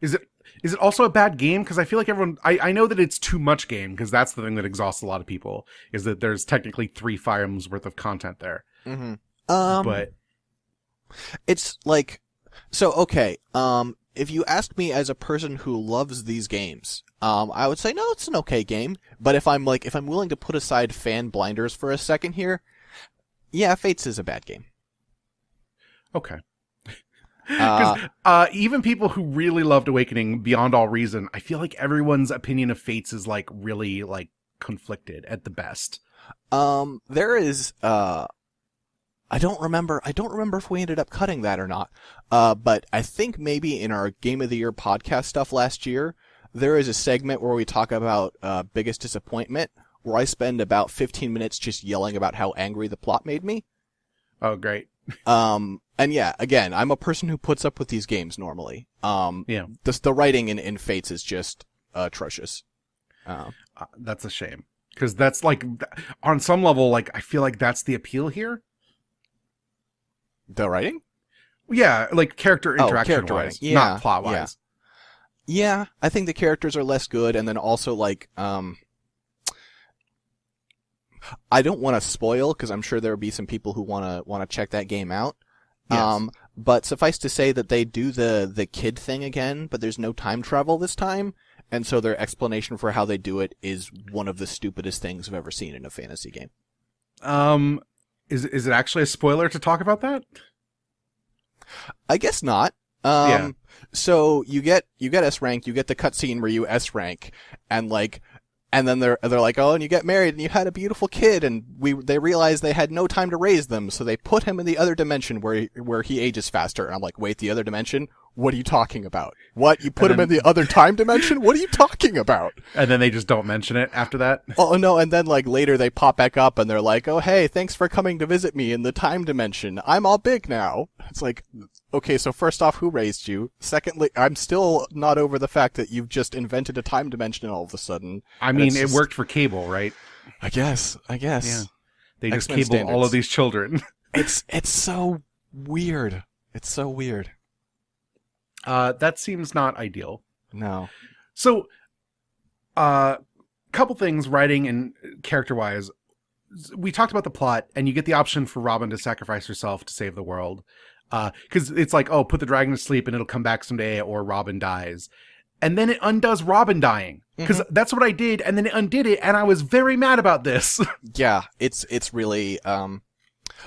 is it also a bad game? Because I feel like everyone... I know that it's too much game, because that's the thing that exhausts a lot of people, is that there's technically 3 Fire Emblems worth of content there.
Mm-hmm.
But
it's like... So, okay, if you ask me as a person who loves these games, I would say, no, it's an okay game. But if I'm willing to put aside fan blinders for a second here, yeah, Fates is a bad game.
Okay. Because even people who really loved Awakening beyond all reason, I feel like everyone's opinion of Fates is like really like conflicted at the best.
There is I don't remember if we ended up cutting that or not. But I think maybe in our Game of the Year podcast stuff last year, there is a segment where we talk about biggest disappointment, where I spend about 15 minutes just yelling about how angry the plot made me.
Oh, great.
And yeah, again, I'm a person who puts up with these games normally.
Yeah.
The writing in Fates is just atrocious.
That's a shame. Because that's like, on some level, like, I feel like that's the appeal here.
The writing?
Yeah, like character interaction wise,
yeah,
not plot wise.
Yeah, I think the characters are less good, and then also like, I don't want to spoil because I'm sure there will be some people who want to check that game out.
Yes.
But suffice to say that they do the kid thing again, but there's no time travel this time, and so their explanation for how they do it is one of the stupidest things I've ever seen in a fantasy game.
Is it actually a spoiler to talk about that?
I guess not.
Yeah.
So you get S rank, you get the cutscene where you S rank, and then they're like, oh, and you get married and you had a beautiful kid, and they realized they had no time to raise them, so they put him in the other dimension where he ages faster. And I'm like, wait, the other dimension? What are you talking about? What? You put him in the other time dimension? What are you talking about?
And then they just don't mention it after that?
Oh, no, and then like later they pop back up and they're like, oh, hey, thanks for coming to visit me in the time dimension. I'm all big now. It's like, okay, so first off, who raised you? Secondly, I'm still not over the fact that you've just invented a time dimension all of a sudden.
I mean, it worked for cable, right?
I guess.
Yeah. They just
X-Men
cable
standards.
all of these children.
It's so weird. It's so weird.
That seems not ideal.
No.
So, couple things, writing and character-wise. We talked about the plot, and you get the option for Robin to sacrifice herself to save the world. Because it's like, oh, put the dragon to sleep and it'll come back someday, or Robin dies. And then it undoes Robin dying. Because that's what I did, and then it undid it, and I was very mad about this.
Yeah, it's really...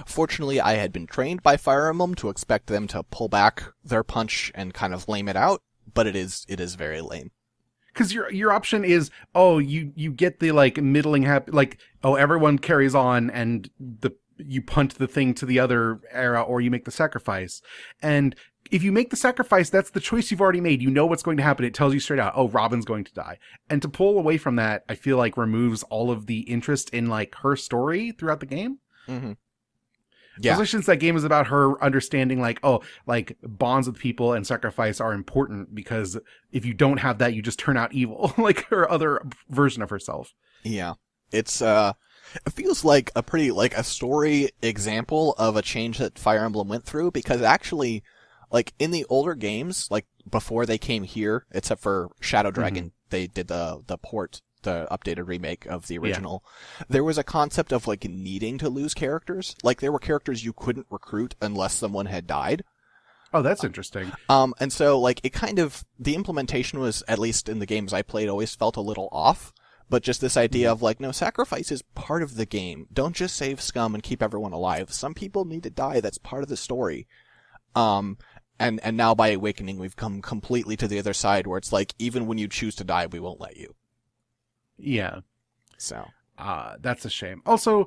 Fortunately, I had been trained by Fire Emblem to expect them to pull back their punch and kind of lame it out, but it is very lame.
Because your option is, oh, you get the like middling happy, like, oh, everyone carries on and you punt the thing to the other era, or you make the sacrifice. And if you make the sacrifice, that's the choice you've already made. You know what's going to happen. It tells you straight out, oh, Robin's going to die. And to pull away from that, I feel like removes all of the interest in like her story throughout the game.
Mm-hmm. Yeah.
Especially since that game is about her understanding like, oh, like bonds with people and sacrifice are important, because if you don't have that, you just turn out evil, like her other version of herself.
Yeah. It's, it feels like a pretty, like a story example of a change that Fire Emblem went through, because actually, like in the older games, like before they came here, except for Shadow Dragon, they did the port, the updated remake of the original. Yeah. There was a concept of like needing to lose characters. Like there were characters you couldn't recruit unless someone had died.
Oh, that's interesting.
And so like it kind of, the implementation was, at least in the games I played, always felt a little off. But just this idea of like, no, sacrifice is part of the game. Don't just save scum and keep everyone alive. Some people need to die. That's part of the story. And now by Awakening, we've come completely to the other side where it's like, even when you choose to die, we won't let you.
Yeah.
So.
That's a shame. Also,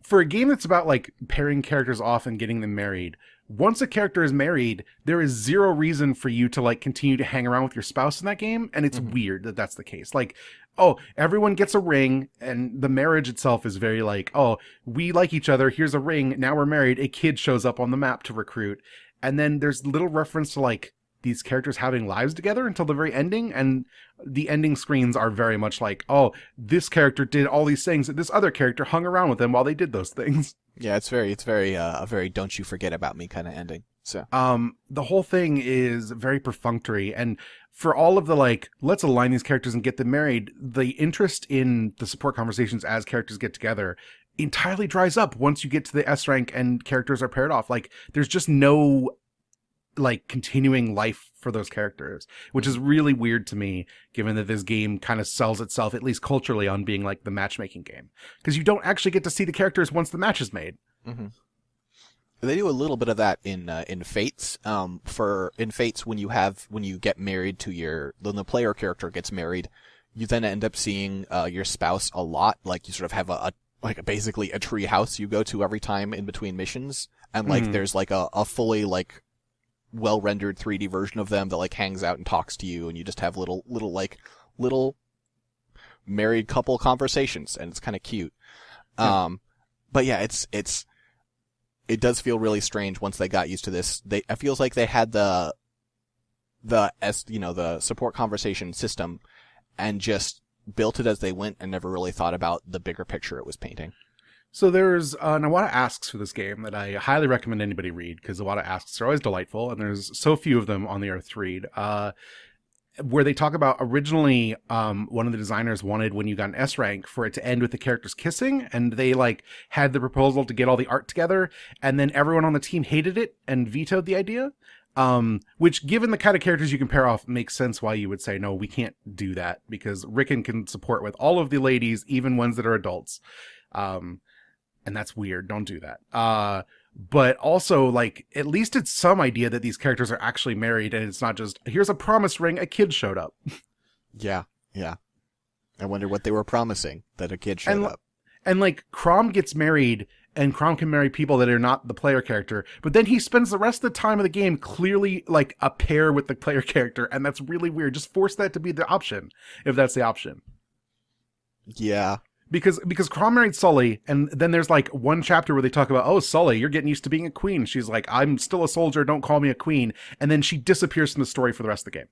for a game that's about like pairing characters off and getting them married, once a character is married, there is zero reason for you to like continue to hang around with your spouse in that game, and it's weird that that's the case. Like, oh, everyone gets a ring, and the marriage itself is very like, oh, we like each other, here's a ring, now we're married, a kid shows up on the map to recruit, and then there's little reference to like these characters having lives together until the very ending, and the ending screens are very much like, oh, this character did all these things, and this other character hung around with them while they did those things.
Yeah, it's very a very don't you forget about me kind of ending. So
the whole thing is very perfunctory, and for all of the like, let's align these characters and get them married, the interest in the support conversations as characters get together entirely dries up once you get to the S rank and characters are paired off. Like, there's just no like continuing life for those characters, which is really weird to me, given that this game kind of sells itself, at least culturally, on being like the matchmaking game, because you don't actually get to see the characters once the match is made.
Mm-hmm. They do a little bit of that in Fates. In Fates, when you get married to when the player character gets married, you then end up seeing your spouse a lot. Like, you sort of have basically a tree house you go to every time in between missions, and like there's like a fully like well-rendered 3D version of them that like hangs out and talks to you, and you just have little married couple conversations, and it's kind of cute. But yeah, it does feel really strange once they got used to this. It feels like they had the support conversation system and just built it as they went and never really thought about the bigger picture it was painting.
So there's an Iwata Asks for this game that I highly recommend anybody read, because Iwata Asks are always delightful, and there's so few of them on the earth to read. Where they talk about originally, one of the designers wanted, when you got an S rank, for it to end with the characters kissing, and they like had the proposal to get all the art together, and then everyone on the team hated it and vetoed the idea. Which, given the kind of characters you can pair off, makes sense why you would say, no, we can't do that, because Rickon can support with all of the ladies, even ones that are adults. And that's weird. Don't do that. But also, like, at least it's some idea that these characters are actually married, and it's not just, here's a promise ring, a kid showed up.
Yeah. I wonder what they were promising, that a kid showed up.
And, like, Chrom gets married, and Chrom can marry people that are not the player character, but then he spends the rest of the time of the game clearly, like, a pair with the player character, and that's really weird. Just force that to be the option, if that's the option.
Yeah.
Because Chrom married Sully, and then there's like one chapter where they talk about, oh, Sully, you're getting used to being a queen. She's like, I'm still a soldier, don't call me a queen. And then she disappears from the story for the rest of the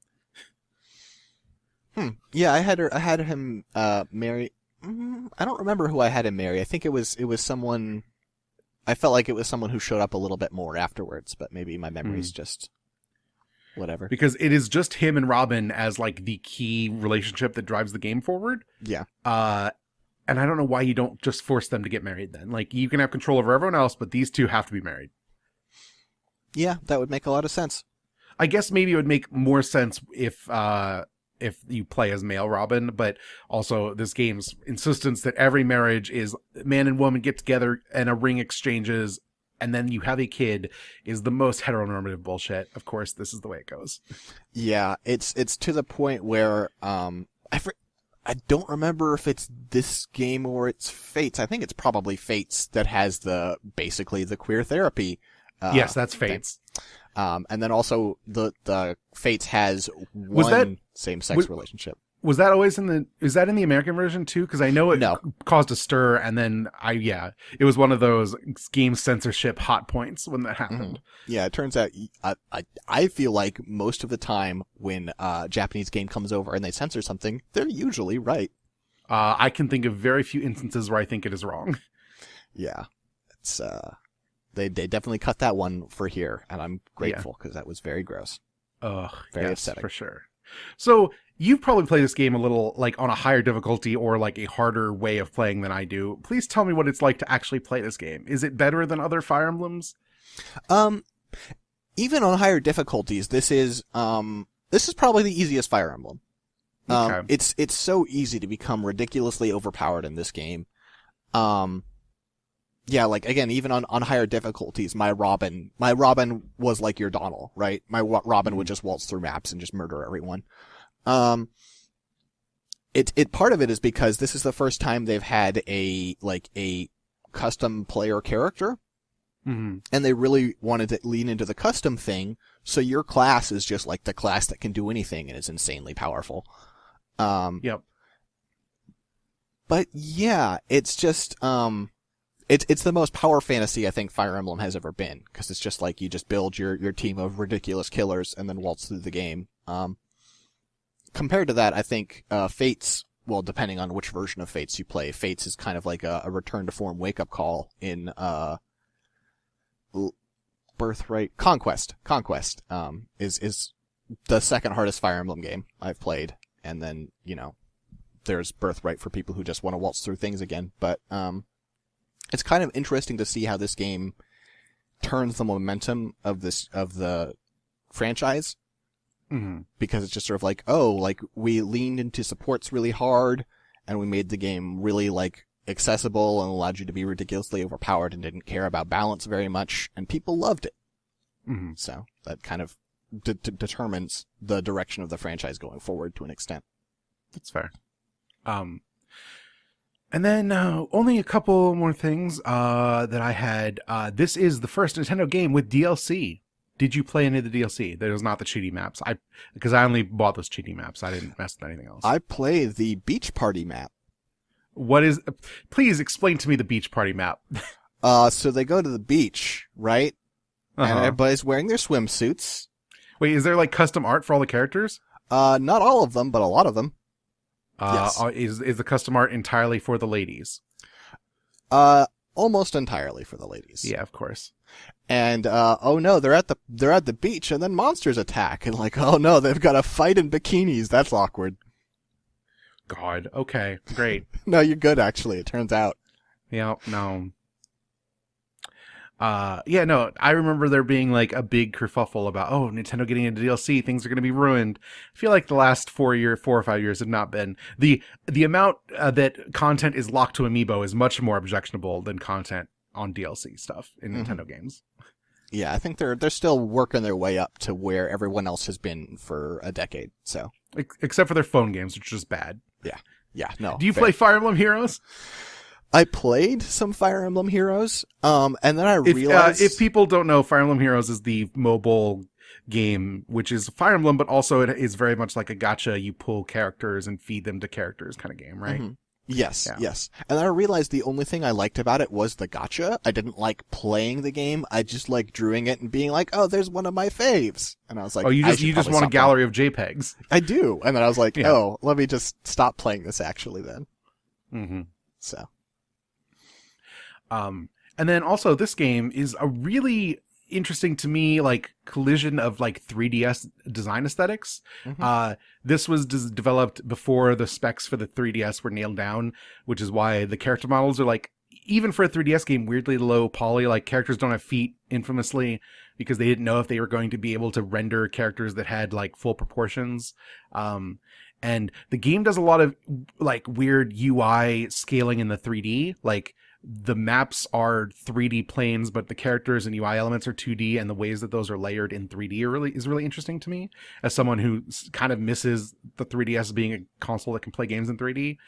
game.
Yeah, I had him marry. I don't remember who I had him marry. I think it was someone. I felt like it was someone who showed up a little bit more afterwards, but maybe my memory's just whatever.
Because it is just him and Robin as like the key relationship that drives the game forward.
Yeah.
And I don't know why you don't just force them to get married then. Like, you can have control over everyone else, but these two have to be married.
Yeah, that would make a lot of sense.
I guess maybe it would make more sense if you play as male Robin, but also this game's insistence that every marriage is man and woman get together and a ring exchanges, and then you have a kid, is the most heteronormative bullshit. Of course, this is the way it goes.
Yeah, it's to the point where I don't remember if it's this game or it's Fates. I think it's probably Fates that has basically the queer therapy.
Yes, that's Fates.
And then also the Fates has one same-sex relationship.
Was that always is that in the American version too? Because I know it caused a stir, and then it was one of those game censorship hot points when that happened.
Mm-hmm. Yeah, it turns out I feel like most of the time when a Japanese game comes over and they censor something, they're usually right.
I can think of very few instances where I think it is wrong.
Yeah, it's they definitely cut that one for here, and I'm grateful because that was very gross. Very upsetting
for sure. So you've probably played this game a little like on a higher difficulty or like a harder way of playing than I do. Please tell me what it's like to actually play this game. Is it better than other Fire Emblems?
Even on higher difficulties, this is probably the easiest Fire Emblem.
Okay.
It's so easy to become ridiculously overpowered in this game. Yeah, like again, even on higher difficulties, my Robin was like your Donald, right? My Robin would just waltz through maps and just murder everyone. Part of it is because this is the first time they've had a custom player character.
Mm-hmm.
And they really wanted to lean into the custom thing, so your class is just like the class that can do anything and is insanely powerful.
Yep.
But yeah, it's just it's the most power fantasy I think Fire Emblem has ever been, because it's just like you just build your team of ridiculous killers and then waltz through the game. Compared to that, I think Fates, well, depending on which version of Fates you play, Fates is kind of like a return to form wake-up call in Birthright Conquest. Conquest is the second hardest Fire Emblem game I've played, and then there's Birthright for people who just want to waltz through things again. But it's kind of interesting to see how this game turns the momentum of the franchise.
Mm-hmm.
Because it's just sort of like, oh, like we leaned into supports really hard, and we made the game really like accessible and allowed you to be ridiculously overpowered and didn't care about balance very much, and people loved it.
Mm-hmm.
So that kind of determines the direction of the franchise going forward to an extent.
That's fair. And then only a couple more things that I had. This is the first Nintendo game with DLC. Did you play any of the DLC? That was not the cheaty maps. Because I only bought those cheaty maps. I didn't mess with anything else.
I played the Beach Party map.
What is? Please explain to me the Beach Party map.
So they go to the beach, right?
Uh-huh.
And everybody's wearing their swimsuits.
Wait, is there like custom art for all the characters?
Not all of them, but a lot of them. Yes.
Is the custom art entirely for the ladies?
Almost entirely for the ladies.
Yeah, of course.
And oh no, they're at the beach, and then monsters attack, and like, oh no, they've got to fight in bikinis. That's awkward.
God. Okay. Great.
No, you're good actually. It turns out.
Yeah. No. Yeah. No. I remember there being like a big kerfuffle about Nintendo getting into DLC. Things are going to be ruined. I feel like the last 4 or 5 years have not been. The amount that content is locked to Amiibo is much more objectionable than content on DLC stuff in Nintendo games.
Yeah, I think they're still working their way up to where everyone else has been for a decade. So,
except for their phone games, which is just bad.
Yeah, no.
Do you play Fire Emblem Heroes?
I played some Fire Emblem Heroes, and then I realized...
if people don't know, Fire Emblem Heroes is the mobile game, which is Fire Emblem, but also it is very much like a gacha. You pull characters and feed them to characters kind of game, right?
Mm-hmm. Yes,
Yeah.
yes. And then I realized the only thing I liked about it was the gacha. I didn't like playing the game. I just liked drawing it and being like, oh, there's one of my faves. And I was like,
you just want a gallery of JPEGs.
I do. And then I was like,
Yeah.
oh, let me just stop playing this actually then.
Mm-hmm.
So.
And then also this game is a really interesting to me, like collision of like 3DS design aesthetics.
Mm-hmm.
This was developed before the specs for the 3DS were nailed down, which is why the character models are like, even for a 3DS game, weirdly low poly. Like characters don't have feet infamously because they didn't know if they were going to be able to render characters that had like full proportions. And the game does a lot of like weird UI scaling in the 3D. Like the maps are 3D planes, but the characters and UI elements are 2D, and the ways that those are layered in 3D is really interesting to me as someone who kind of misses the 3DS being a console that can play games in 3D.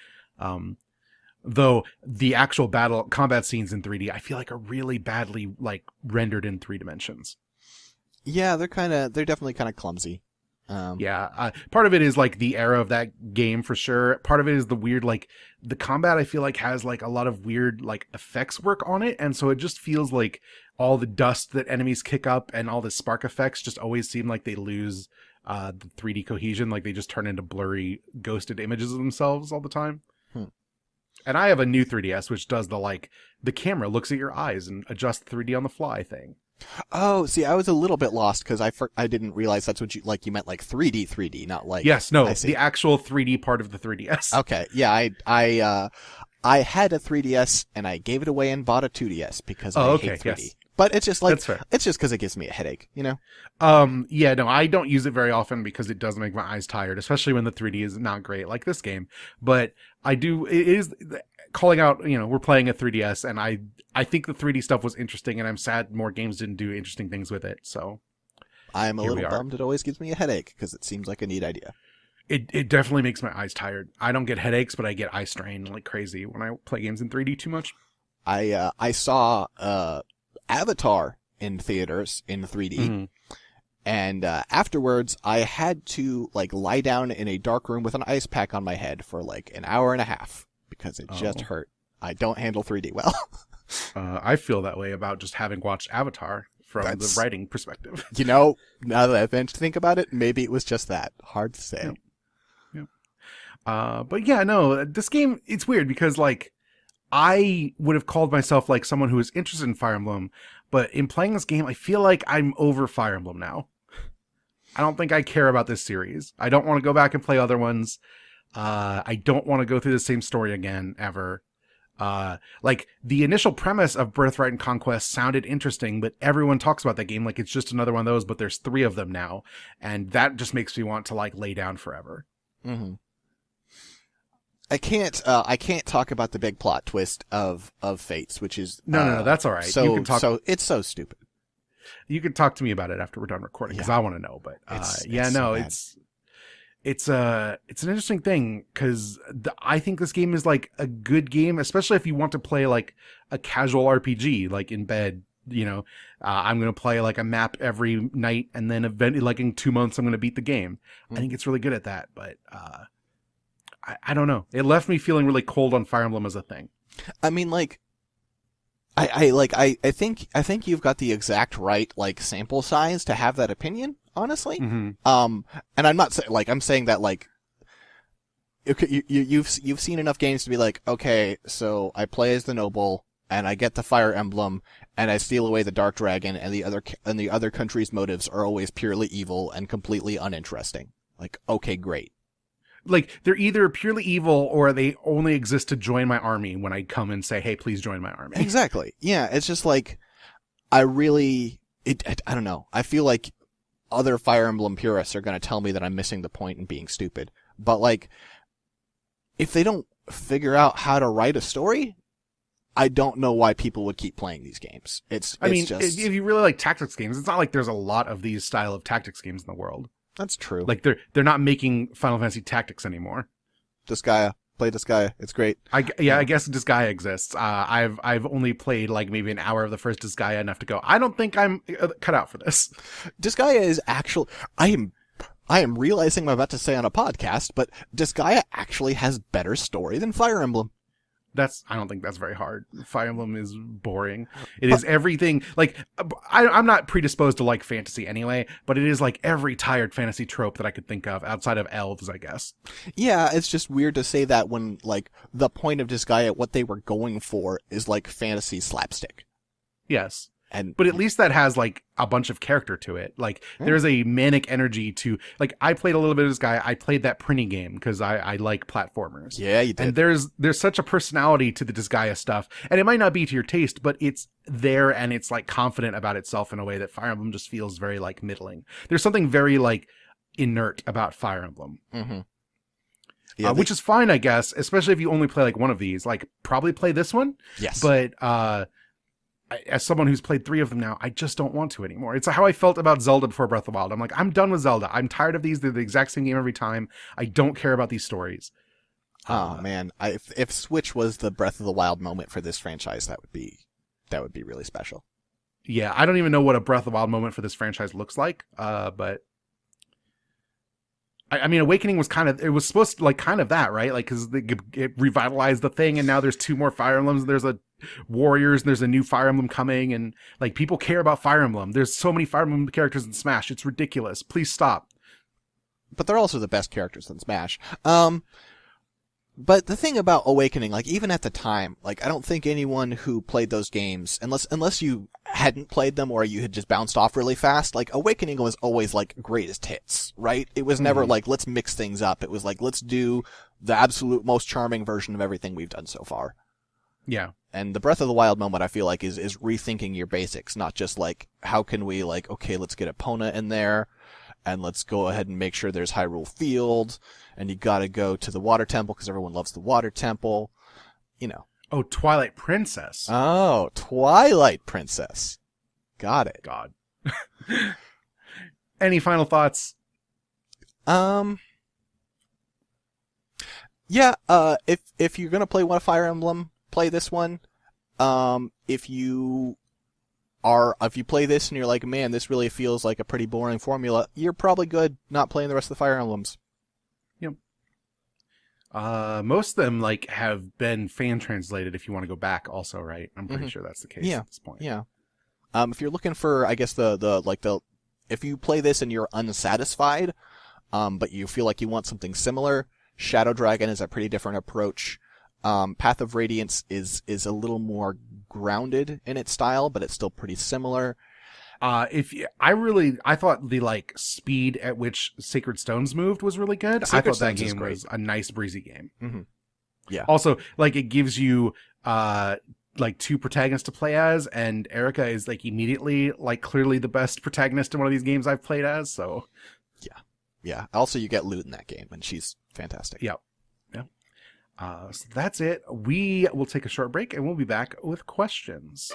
Though the actual combat scenes in 3D, I feel like are really badly like rendered in 3 dimensions.
Yeah, they're definitely kind of clumsy.
Part of it is like the era of that game for sure. Part of it is the weird, like the combat I feel like has like a lot of weird like effects work on it. And so it just feels like all the dust that enemies kick up and all the spark effects just always seem like they lose the 3D cohesion. Like they just turn into blurry ghosted images of themselves all the time. And I have a new 3DS, which does the camera looks at your eyes and adjusts 3D on the fly thing.
Oh, see, I was a little bit lost because I didn't realize that's what you meant like 3D, not like...
Yes, no, the actual 3D part of the 3DS.
Okay, yeah, I had a 3DS and I gave it away and bought a 2DS because I hate 3D. Yes. But it's just like,
that's fair.
It's just because it gives me a headache, you know?
Yeah, no, I don't use it very often because it does make my eyes tired, especially when the 3D is not great like this game. But it is calling out, we're playing a 3DS, and I think the 3D stuff was interesting, and I'm sad more games didn't do interesting things with it, so.
I'm a little bummed it always gives me a headache because it seems like a neat idea.
It definitely makes my eyes tired. I don't get headaches, but I get eye strain like crazy when I play games in 3D too much.
I saw Avatar in theaters in 3D.
Mm-hmm.
And afterwards, I had to like lie down in a dark room with an ice pack on my head for like an hour and a half because it just hurt. I don't handle 3D well.
I feel that way about just having watched Avatar from the writing perspective.
You know, now that I think about it, maybe it was just that. Hard to say.
But yeah, no, this game, it's weird because like I would have called myself like someone who is interested in Fire Emblem, but in playing this game, I feel like I'm over Fire Emblem now. I don't think I care about this series. I don't want to go back and play other ones. I don't want to go through the same story again, ever. Like, the initial premise of Birthright and Conquest sounded interesting, but everyone talks about that game like it's just another one of those, but there's 3 of them now. And that just makes me want to, like, lay down forever.
Mm-hmm. I can't talk about the big plot twist of Fates, which is...
No, that's all right.
So,
you can talk...
so it's so stupid.
You can talk to me about it after we're done recording, because I want to know. But it's an interesting thing because I think this game is like a good game, especially if you want to play like a casual RPG, like in bed. You know, I'm going to play like a map every night, and then eventually, like in 2 months, I'm going to beat the game. I think it's really good at that, but I don't know. It left me feeling really cold on Fire Emblem as a thing.
I mean, like. I think you've got the exact right like sample size to have that opinion, honestly.
Mm-hmm.
And I'm not saying like I'm saying that like you've seen enough games to be like, okay, so I play as the noble and I get the Fire Emblem and I steal away the Dark Dragon and the other country's motives are always purely evil and completely uninteresting. Like, okay, great.
Like, they're either purely evil or they only exist to join my army when I come and say, hey, please join my army.
Exactly. Yeah, it's just like, I don't know. I feel like other Fire Emblem purists are going to tell me that I'm missing the point and being stupid. But, like, if they don't figure out how to write a story, I don't know why people would keep playing these games. I mean,
if you really like tactics games, it's not like there's a lot of these style of tactics games in the world.
That's true.
Like they're not making Final Fantasy Tactics anymore.
Disgaea. Play Disgaea. It's great.
I guess Disgaea exists. I've only played like maybe an hour of the first Disgaea enough to go, I don't think I'm cut out for this.
Disgaea is actually... I am realizing I'm about to say on a podcast, but Disgaea actually has better story than Fire Emblem.
I don't think that's very hard. Fire Emblem is boring. It is everything. Like, I'm not predisposed to like fantasy anyway, but it is like every tired fantasy trope that I could think of outside of elves, I guess.
Yeah, it's just weird to say that when, like, the point of Disgaea, what they were going for is, like, fantasy slapstick.
Yes. But at least that has like a bunch of character to it. Like there's a manic energy to like, I played a little bit of this guy. I played that Prinny game because I like platformers.
Yeah, you did.
And there's such a personality to the Disgaea stuff, and it might not be to your taste, but it's there and it's like confident about itself in a way that Fire Emblem just feels very like middling. There's something very like inert about Fire Emblem.
Mm-hmm. Yeah,
which is fine, I guess, especially if you only play like one of these. Like probably play this one.
Yes.
But as someone who's played 3 of them now, I just don't want to anymore. It's how I felt about Zelda before Breath of the Wild. I'm like, I'm done with Zelda. I'm tired of these. They're the exact same game every time. I don't care about these stories.
Oh man, if Switch was the Breath of the Wild moment for this franchise, that would be really special.
Yeah, I don't even know what a Breath of the Wild moment for this franchise looks like. But I mean, Awakening was supposed to like kind of that, right? Like, because it revitalized the thing, and now there's 2 more Fire Emblems. There's a Warriors, and there's a new Fire Emblem coming, and like people care about Fire Emblem. There's so many Fire Emblem characters in Smash. It's ridiculous. Please stop.
But they're also the best characters in Smash. But the thing about Awakening, like even at the time, like I don't think anyone who played those games, unless you hadn't played them or you had just bounced off really fast, like Awakening was always like greatest hits, right? It was never like, let's mix things up. It was like, let's do the absolute most charming version of everything we've done so far.
Yeah.
And the Breath of the Wild moment, I feel like, is rethinking your basics, not just like, how can we like, okay, let's get Epona in there, and let's go ahead and make sure there's Hyrule Field, and you gotta go to the Water Temple because everyone loves the Water Temple, you know.
Oh, Twilight Princess.
Oh, Twilight Princess. Got it.
God. Any final thoughts?
Yeah, if you're gonna play one Fire Emblem, play this one. If you if you play this and you're like, man, this really feels like a pretty boring formula, you're probably good not playing the rest of the Fire Emblems.
Yep. Most of them like have been fan translated. If you want to go back, also, right? I'm pretty sure that's the case at this point.
Yeah. If you're looking for, I guess if you play this and you're unsatisfied, but you feel like you want something similar, Shadow Dragon is a pretty different approach. Path of Radiance is a little more grounded in its style, but it's still pretty similar.
I thought the like speed at which Sacred Stones moved was really good. I thought that game was a nice breezy game.
Mm-hmm. Yeah.
Also, like, it gives you like two protagonists to play as, and Erica is like immediately like clearly the best protagonist in one of these games I've played as. So
yeah. Also, you get loot in that game, and she's fantastic.
Yeah. So that's it. We will take a short break, and we'll be back with questions.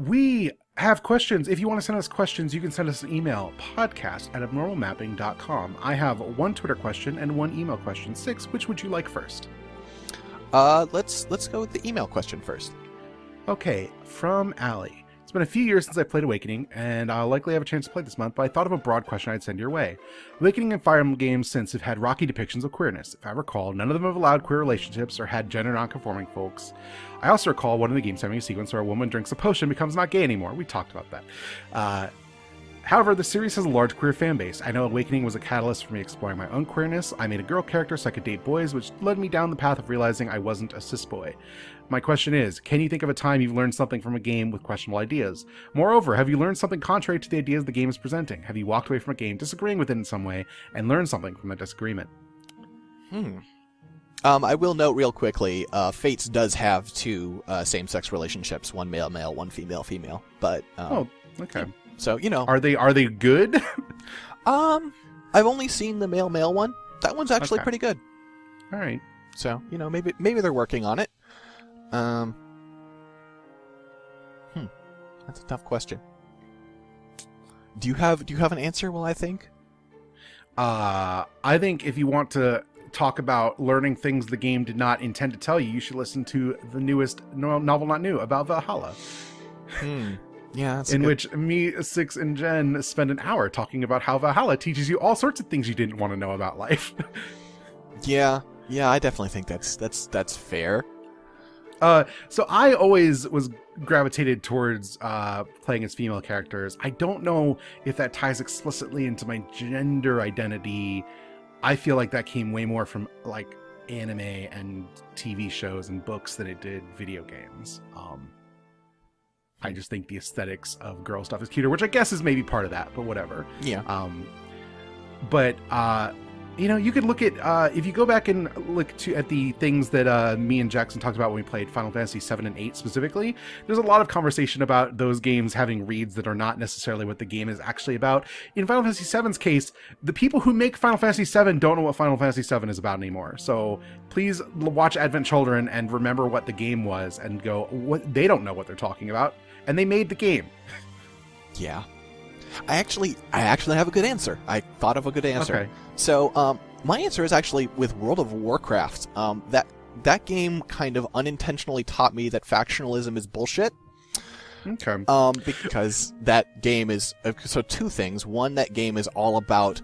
We have questions. If you want to send us questions, you can send us an email, podcast@abnormalmapping.com. I have one Twitter question and one email question. Six, which would you like first?
Let's go with the email question first.
Okay, from Allie. It's been a few years since I played Awakening, and I'll likely have a chance to play this month, but I thought of a broad question I'd send your way. Awakening and Fire Emblem games since have had rocky depictions of queerness. If I recall, none of them have allowed queer relationships or had gender non-conforming folks. I also recall one of the games having a sequence where a woman drinks a potion and becomes not gay anymore. We talked about that. However, the series has a large queer fan base. I know Awakening was a catalyst for me exploring my own queerness. I made a girl character so I could date boys, which led me down the path of realizing I wasn't a cis boy. My question is, can you think of a time you've learned something from a game with questionable ideas? Moreover, have you learned something contrary to the ideas the game is presenting? Have you walked away from a game disagreeing with it in some way and learned something from the disagreement?
I will note real quickly, Fates does have two same-sex relationships, one male-male, one female-female, but...
okay.
So, you know...
Are they good?
I've only seen the male-male one. That one's actually pretty good.
All right.
So, you know, maybe they're working on it. That's a tough question. Do you have an answer while I think?
I think if you want to talk about learning things the game did not intend to tell you, you should listen to the newest novel not new about Valhalla.
Yeah, that's
in which me, Six, and Jen spend an hour talking about how Valhalla teaches you all sorts of things you didn't want to know about life.
Yeah, I definitely think that's fair.
So I always was gravitated towards playing as female characters. I don't know if that ties explicitly into my gender identity. I feel like that came way more from like anime and TV shows and books than it did video games. I just think the aesthetics of girl stuff is cuter, which I guess is maybe part of that, but whatever.
Yeah.
You know, you could look at, if you go back and look at the things that me and Jackson talked about when we played Final Fantasy 7 and 8 specifically, there's a lot of conversation about those games having reads that are not necessarily what the game is actually about. In Final Fantasy 7's case, the people who make Final Fantasy 7 don't know what Final Fantasy 7 is about anymore. So please watch Advent Children and remember what the game was and go, what they don't know what they're talking about. And they made the game.
Yeah. I actually have a good answer. I thought of a good answer.
Okay.
So, my answer is actually with World of Warcraft. That game kind of unintentionally taught me that factionalism is bullshit.
Okay.
Because that game is... So two things. One, that game is all about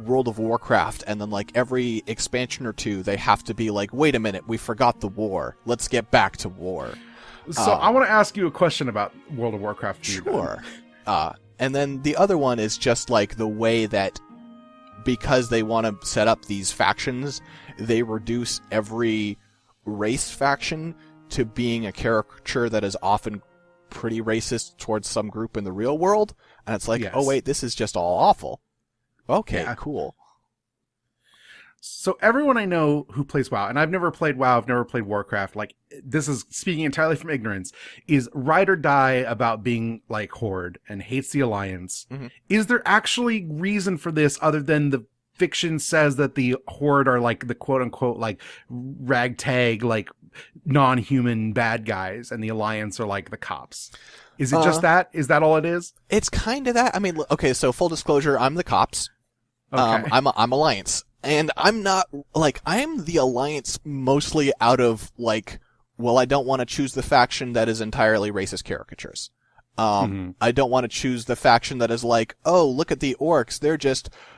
World of Warcraft, and then like every expansion or two, they have to be like, wait a minute, we forgot the war. Let's get back to war.
So I want to ask you a question about World of Warcraft.
Sure. And then the other one is just like the way that, because they want to set up these factions, they reduce every race faction to being a caricature that is often pretty racist towards some group in the real world. And it's like,
yes.
Oh wait, this is just all awful. Okay,
yeah.
Cool.
So everyone I know who plays WoW, and I've never played WoW, I've never played Warcraft, like this is speaking entirely from ignorance, is ride or die about being like Horde and hates the Alliance.
Mm-hmm.
Is there actually reason for this other than the fiction says that the Horde are like the quote unquote like ragtag, like non-human bad guys and the Alliance are like the cops? Is it just that? Is that all it is?
It's kind of that. I mean, okay, so full disclosure, I'm the cops.
Okay.
I'm Alliance. And I'm not, like, I'm the Alliance mostly out of, like, well, I don't want to choose the faction that is entirely racist caricatures. I don't want to choose the faction that is like, oh, look at the orcs.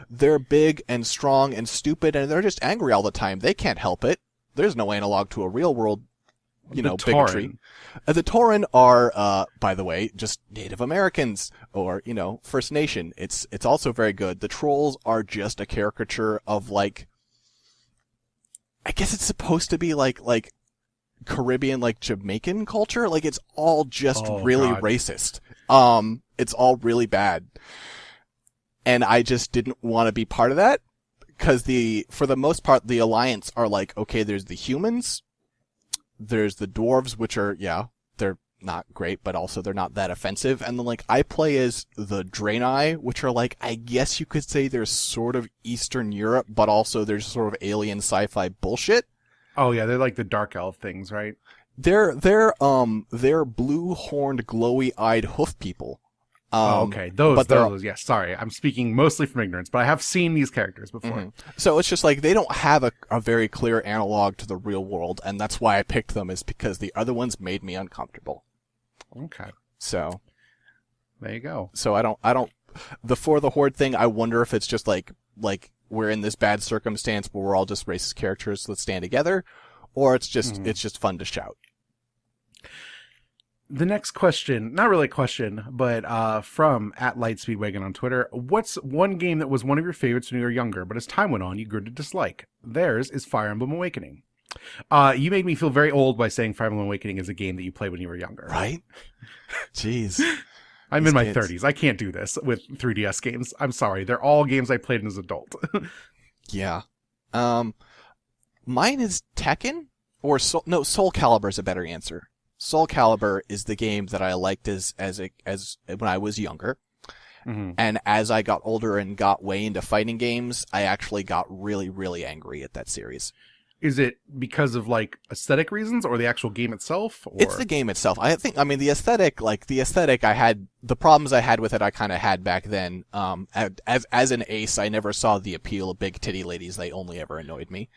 They're big and strong and stupid and they're just angry all the time. They can't help it. There's no analog to a real world, bigotry. The Tauren are, by the way, just Native Americans or, First Nation. It's also very good. The Trolls are just a caricature of like, I guess it's supposed to be like Caribbean, like Jamaican culture. Like it's all just really racist. It's all really bad. And I just didn't want to be part of that because for the most part, the Alliance are like, okay, there's the humans. There's the dwarves, which are, they're not great, but also they're not that offensive. And then, like, I play as the Draenei, which are, like, I guess you could say they're sort of Eastern Europe, but also there's sort of alien sci-fi bullshit.
Oh, yeah, they're like the dark elf things, right?
They're blue-horned, glowy-eyed hoof people.
Okay, those, yes, sorry. I'm speaking mostly from ignorance, but I have seen these characters before.
Mm-hmm. So it's just like, they don't have a very clear analog to the real world, and that's why I picked them, is because the other ones made me uncomfortable.
Okay.
So.
There you go.
So I don't, for the Horde thing, I wonder if it's just like we're in this bad circumstance where we're all just racist characters, let's stand together, or it's just fun to shout.
The next question, not really a question, but from @LightspeedWagon on Twitter. What's one game that was one of your favorites when you were younger, but as time went on, you grew to dislike? Theirs is Fire Emblem Awakening. You made me feel very old by saying Fire Emblem Awakening is a game that you played when you were younger.
Right? Jeez.
I'm in my 30s. I can't do this with 3DS games. I'm sorry. They're all games I played as an adult.
Yeah. Mine is Tekken or Soul Calibur is a better answer. Soul Calibur is the game that I liked as when I was younger. Mm-hmm. And as I got older and got way into fighting games, I actually got really, really angry at that series.
Is it because of like aesthetic reasons or the actual game itself? Or?
It's the game itself. The aesthetic I had, the problems I had with it, I kind of had back then. As an ace, I never saw the appeal of big titty ladies. They only ever annoyed me.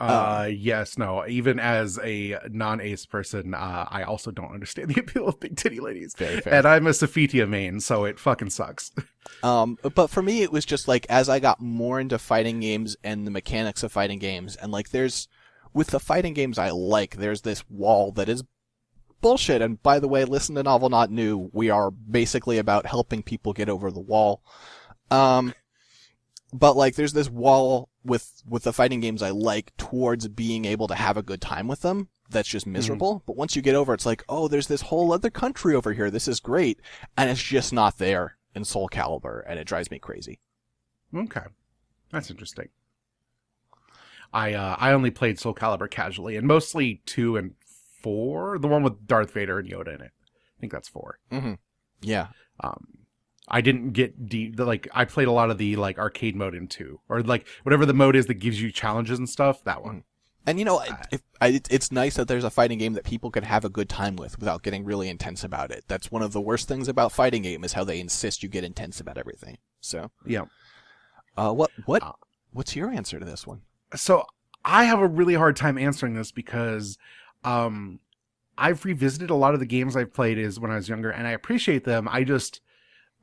Yes, no. Even as a non-ace person, I also don't understand the appeal of big titty ladies.
Very fair.
And I'm a Sophitia main, so it fucking sucks.
But for me, it was just like, as I got more into fighting games and the mechanics of fighting games, and like with the fighting games I like, there's this wall that is bullshit. And by the way, listen to Novel Not New. We are basically about helping people get over the wall. But like, there's this wall with the fighting games I like towards being able to have a good time with them. That's just miserable. Mm-hmm. But once you get over, it's like, oh, there's this whole other country over here. This is great. And it's just not there in Soul Calibur, and it drives me crazy.
Okay. That's interesting. I only played Soul Calibur casually, and mostly 2 and 4, the one with Darth Vader and Yoda in it. I think that's 4.
Mm-hmm. Yeah.
I didn't get deep. I played a lot of the like arcade mode in 2, or like whatever the mode is that gives you challenges and stuff. That one.
And it's nice that there's a fighting game that people can have a good time with without getting really intense about it. That's one of the worst things about fighting game is how they insist you get intense about everything. So
yeah.
What's your answer to this one?
So I have a really hard time answering this because I've revisited a lot of the games I've played as when I was younger, and I appreciate them. I just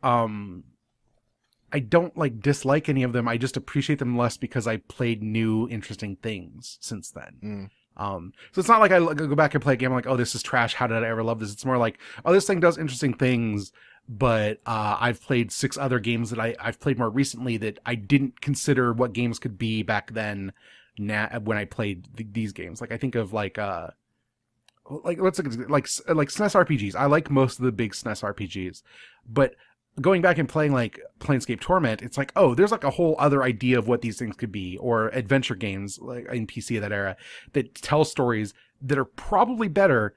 I don't like dislike any of them. I just appreciate them less because I played new interesting things since then. So it's not like I go back and play a game, I'm like, oh, this is trash. How did I ever love this? It's more like, oh, this thing does interesting things, but I've played 6 other games that I've played more recently that I didn't consider what games could be back then. When I played these games, like I think of like let's look at like SNES RPGs. I like most of the big SNES RPGs, but going back and playing like Planescape Torment, it's like, oh, there's like a whole other idea of what these things could be, or adventure games like in PC of that era that tell stories that are probably better,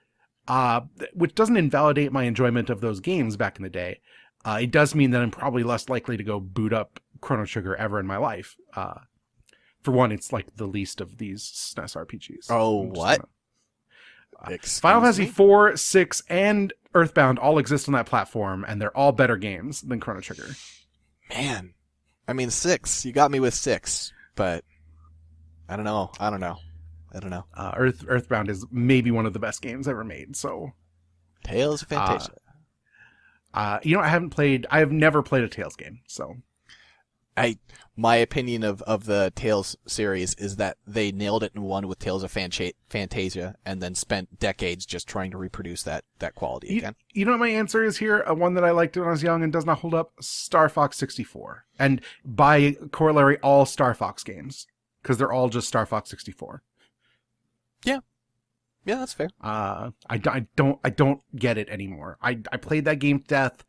which doesn't invalidate my enjoyment of those games back in the day. It does mean that I'm probably less likely to go boot up Chrono Trigger ever in my life. For one, it's like the least of these SNES RPGs.
Oh, what?
Final Fantasy 4, 6, and Earthbound all exist on that platform, and they're all better games than Chrono Trigger.
Man. I mean, 6. You got me with 6, but I don't know.
Earthbound is maybe one of the best games ever made, so...
Tales of Fantasia.
I have never played a Tales game, so...
My opinion of the Tales series is that they nailed it in one with Tales of Fantasia and then spent decades just trying to reproduce that quality again.
You know what my answer is here? One that I liked when I was young and does not hold up? Star Fox 64. And by corollary, all Star Fox games. Because they're all just Star Fox 64.
Yeah. Yeah, that's fair.
I don't get it anymore. I played that game to death.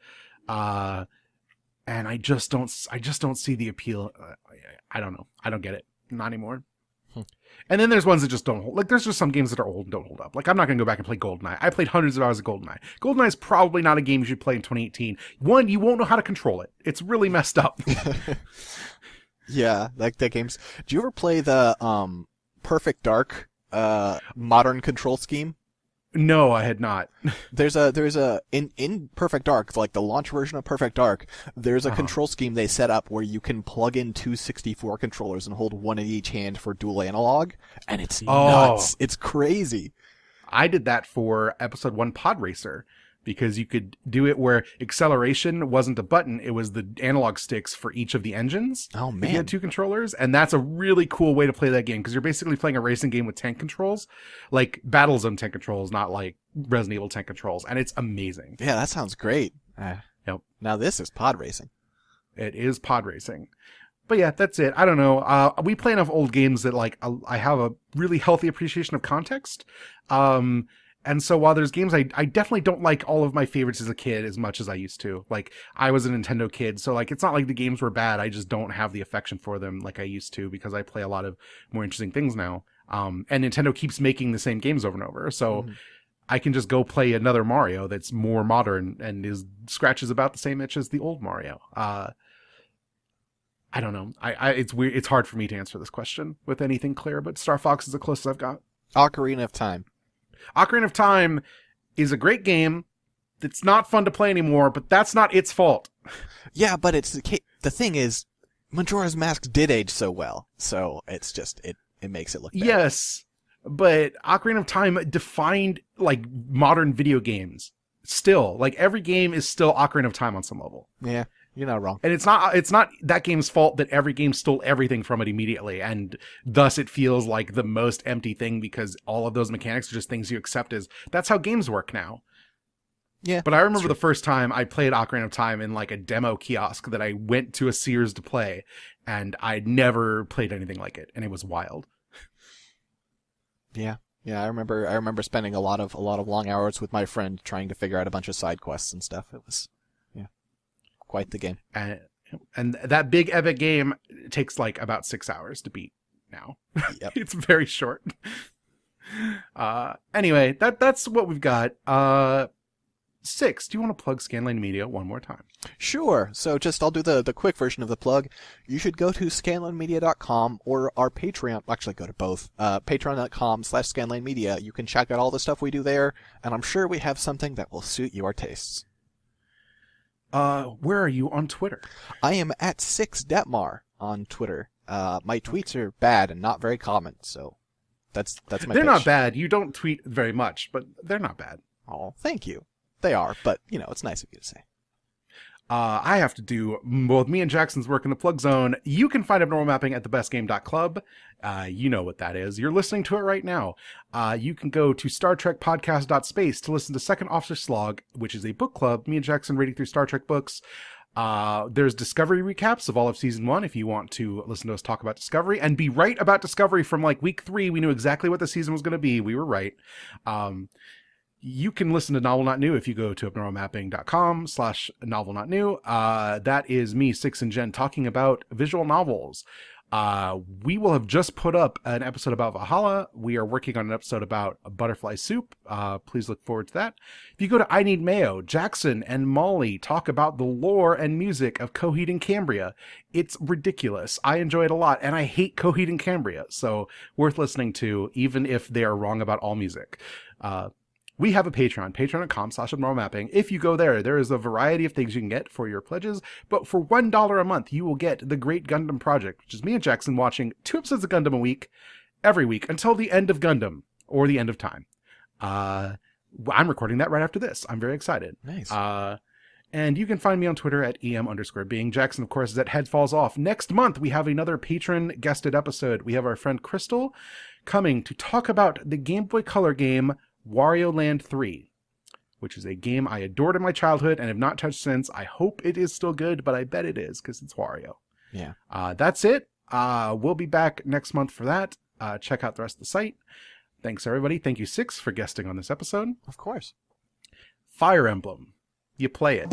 And I just don't see the appeal. I don't know. I don't get it. Not anymore. And then there's ones that just don't hold. Like, there's just some games that are old and don't hold up. Like, I'm not going to go back and play GoldenEye. I played hundreds of hours of GoldenEye. GoldenEye is probably not a game you should play in 2018. One, you won't know how to control it. It's really messed up.
Yeah, like that game's... Do you ever play the Perfect Dark modern control scheme?
No, I had not.
There's a in Perfect Dark, like the launch version of Perfect Dark, there's a control scheme they set up where you can plug in two 64 controllers and hold one in each hand for dual analog, and it's nuts. It's crazy.
I did that for episode 1 Pod Racer, because you could do it where acceleration wasn't a button, it was the analog sticks for each of the engines.
Oh, man.
If you had two controllers, and that's a really cool way to play that game, because you're basically playing a racing game with tank controls, like Battlezone tank controls, not like Resident Evil tank controls, and it's amazing.
Yeah, that sounds great.
Yep.
Now this is pod racing.
It is pod racing. But yeah, that's it. I don't know. We play enough old games that like I have a really healthy appreciation of context. And so while there's games I definitely don't like all of my favorites as a kid as much as I used to. Like, I was a Nintendo kid, so like it's not like the games were bad. I just don't have the affection for them like I used to, because I play a lot of more interesting things now. And Nintendo keeps making the same games over and over. So I can just go play another Mario that's more modern and scratches about the same itch as the old Mario. I don't know. It's weird. It's hard for me to answer this question with anything clear, but Star Fox is the closest I've got.
Ocarina of Time.
Ocarina of Time is a great game that's not fun to play anymore, but that's not its fault.
Yeah, but the thing is, Majora's Mask did age so well, so it's just, it makes it look better.
Yes, but Ocarina of Time defined, like, modern video games. Still, like, every game is still Ocarina of Time on some level.
Yeah. You're not wrong.
And it's not that game's fault that every game stole everything from it immediately, and thus it feels like the most empty thing, because all of those mechanics are just things you accept as, that's how games work now.
Yeah.
But I remember the first time I played Ocarina of Time in like a demo kiosk that I went to a Sears to play, and I'd never played anything like it, and it was wild.
Yeah. Yeah, I remember spending a lot of long hours with my friend trying to figure out a bunch of side quests and stuff. It was quite the game.
And that big epic game takes like about 6 hours to beat now.
Yep.
It's very short. Anyway, that's what we've got. Six, do you want to plug Scanline Media one more time?
Sure. So I'll do the quick version of the plug. You should go to scanlinemedia.com or our Patreon. Actually, go to both. Patreon.com/scanlinemedia. You can check out all the stuff we do there, and I'm sure we have something that will suit your tastes.
Where are you on Twitter?
I am at Six Dettmar on Twitter. My tweets are bad and not very common, so that's my
They're
pitch.
not bad. You don't tweet very much, but they're not bad.
Oh, thank you. They are, but it's nice of you to say.
I have to do both me and Jackson's work in the Plug Zone. You can find Abnormal Mapping at thebestgame.club. You know what that is. You're listening to it right now. You can go to StarTrekPodcast.space to listen to Second Officer Slog, which is a book club. Me and Jackson reading through Star Trek books. There's Discovery recaps of all of Season 1 if you want to listen to us talk about Discovery and be right about Discovery from like week 3. We knew exactly what the season was going to be. We were right. You can listen to Novel Not New if you go to abnormalmapping.com/novelnotnew. That is me, Six, and Jen talking about visual novels. We will have just put up an episode about Valhalla. We are working on an episode about Butterfly Soup. Please look forward to that. If you go to I Need Mayo, Jackson and Molly talk about the lore and music of Coheed and Cambria. It's ridiculous. I enjoy it a lot, and I hate Coheed and Cambria, so worth listening to, even if they are wrong about all music. We have a Patreon, patreon.com/abnormalmapping. If you go there, there is a variety of things you can get for your pledges, but for $1 a month, you will get The Great Gundam Project, which is me and Jackson watching 2 episodes of Gundam a week, every week, until the end of Gundam, or the end of time. I'm recording that right after this. I'm very excited.
Nice.
And you can find me on Twitter at EM_being. Jackson, of course, is at Head Falls Off. Next month, we have another patron guested episode. We have our friend Crystal coming to talk about the Game Boy Color game Wario Land 3, which is a game I adored in my childhood and have not touched since. I hope it is still good, but I bet it is because it's Wario.
Yeah.
That's it. We'll be back next month for that. Check out the rest of the site. Thanks, everybody. Thank you, Six, for guesting on this episode.
Of course.
Fire Emblem. You play it.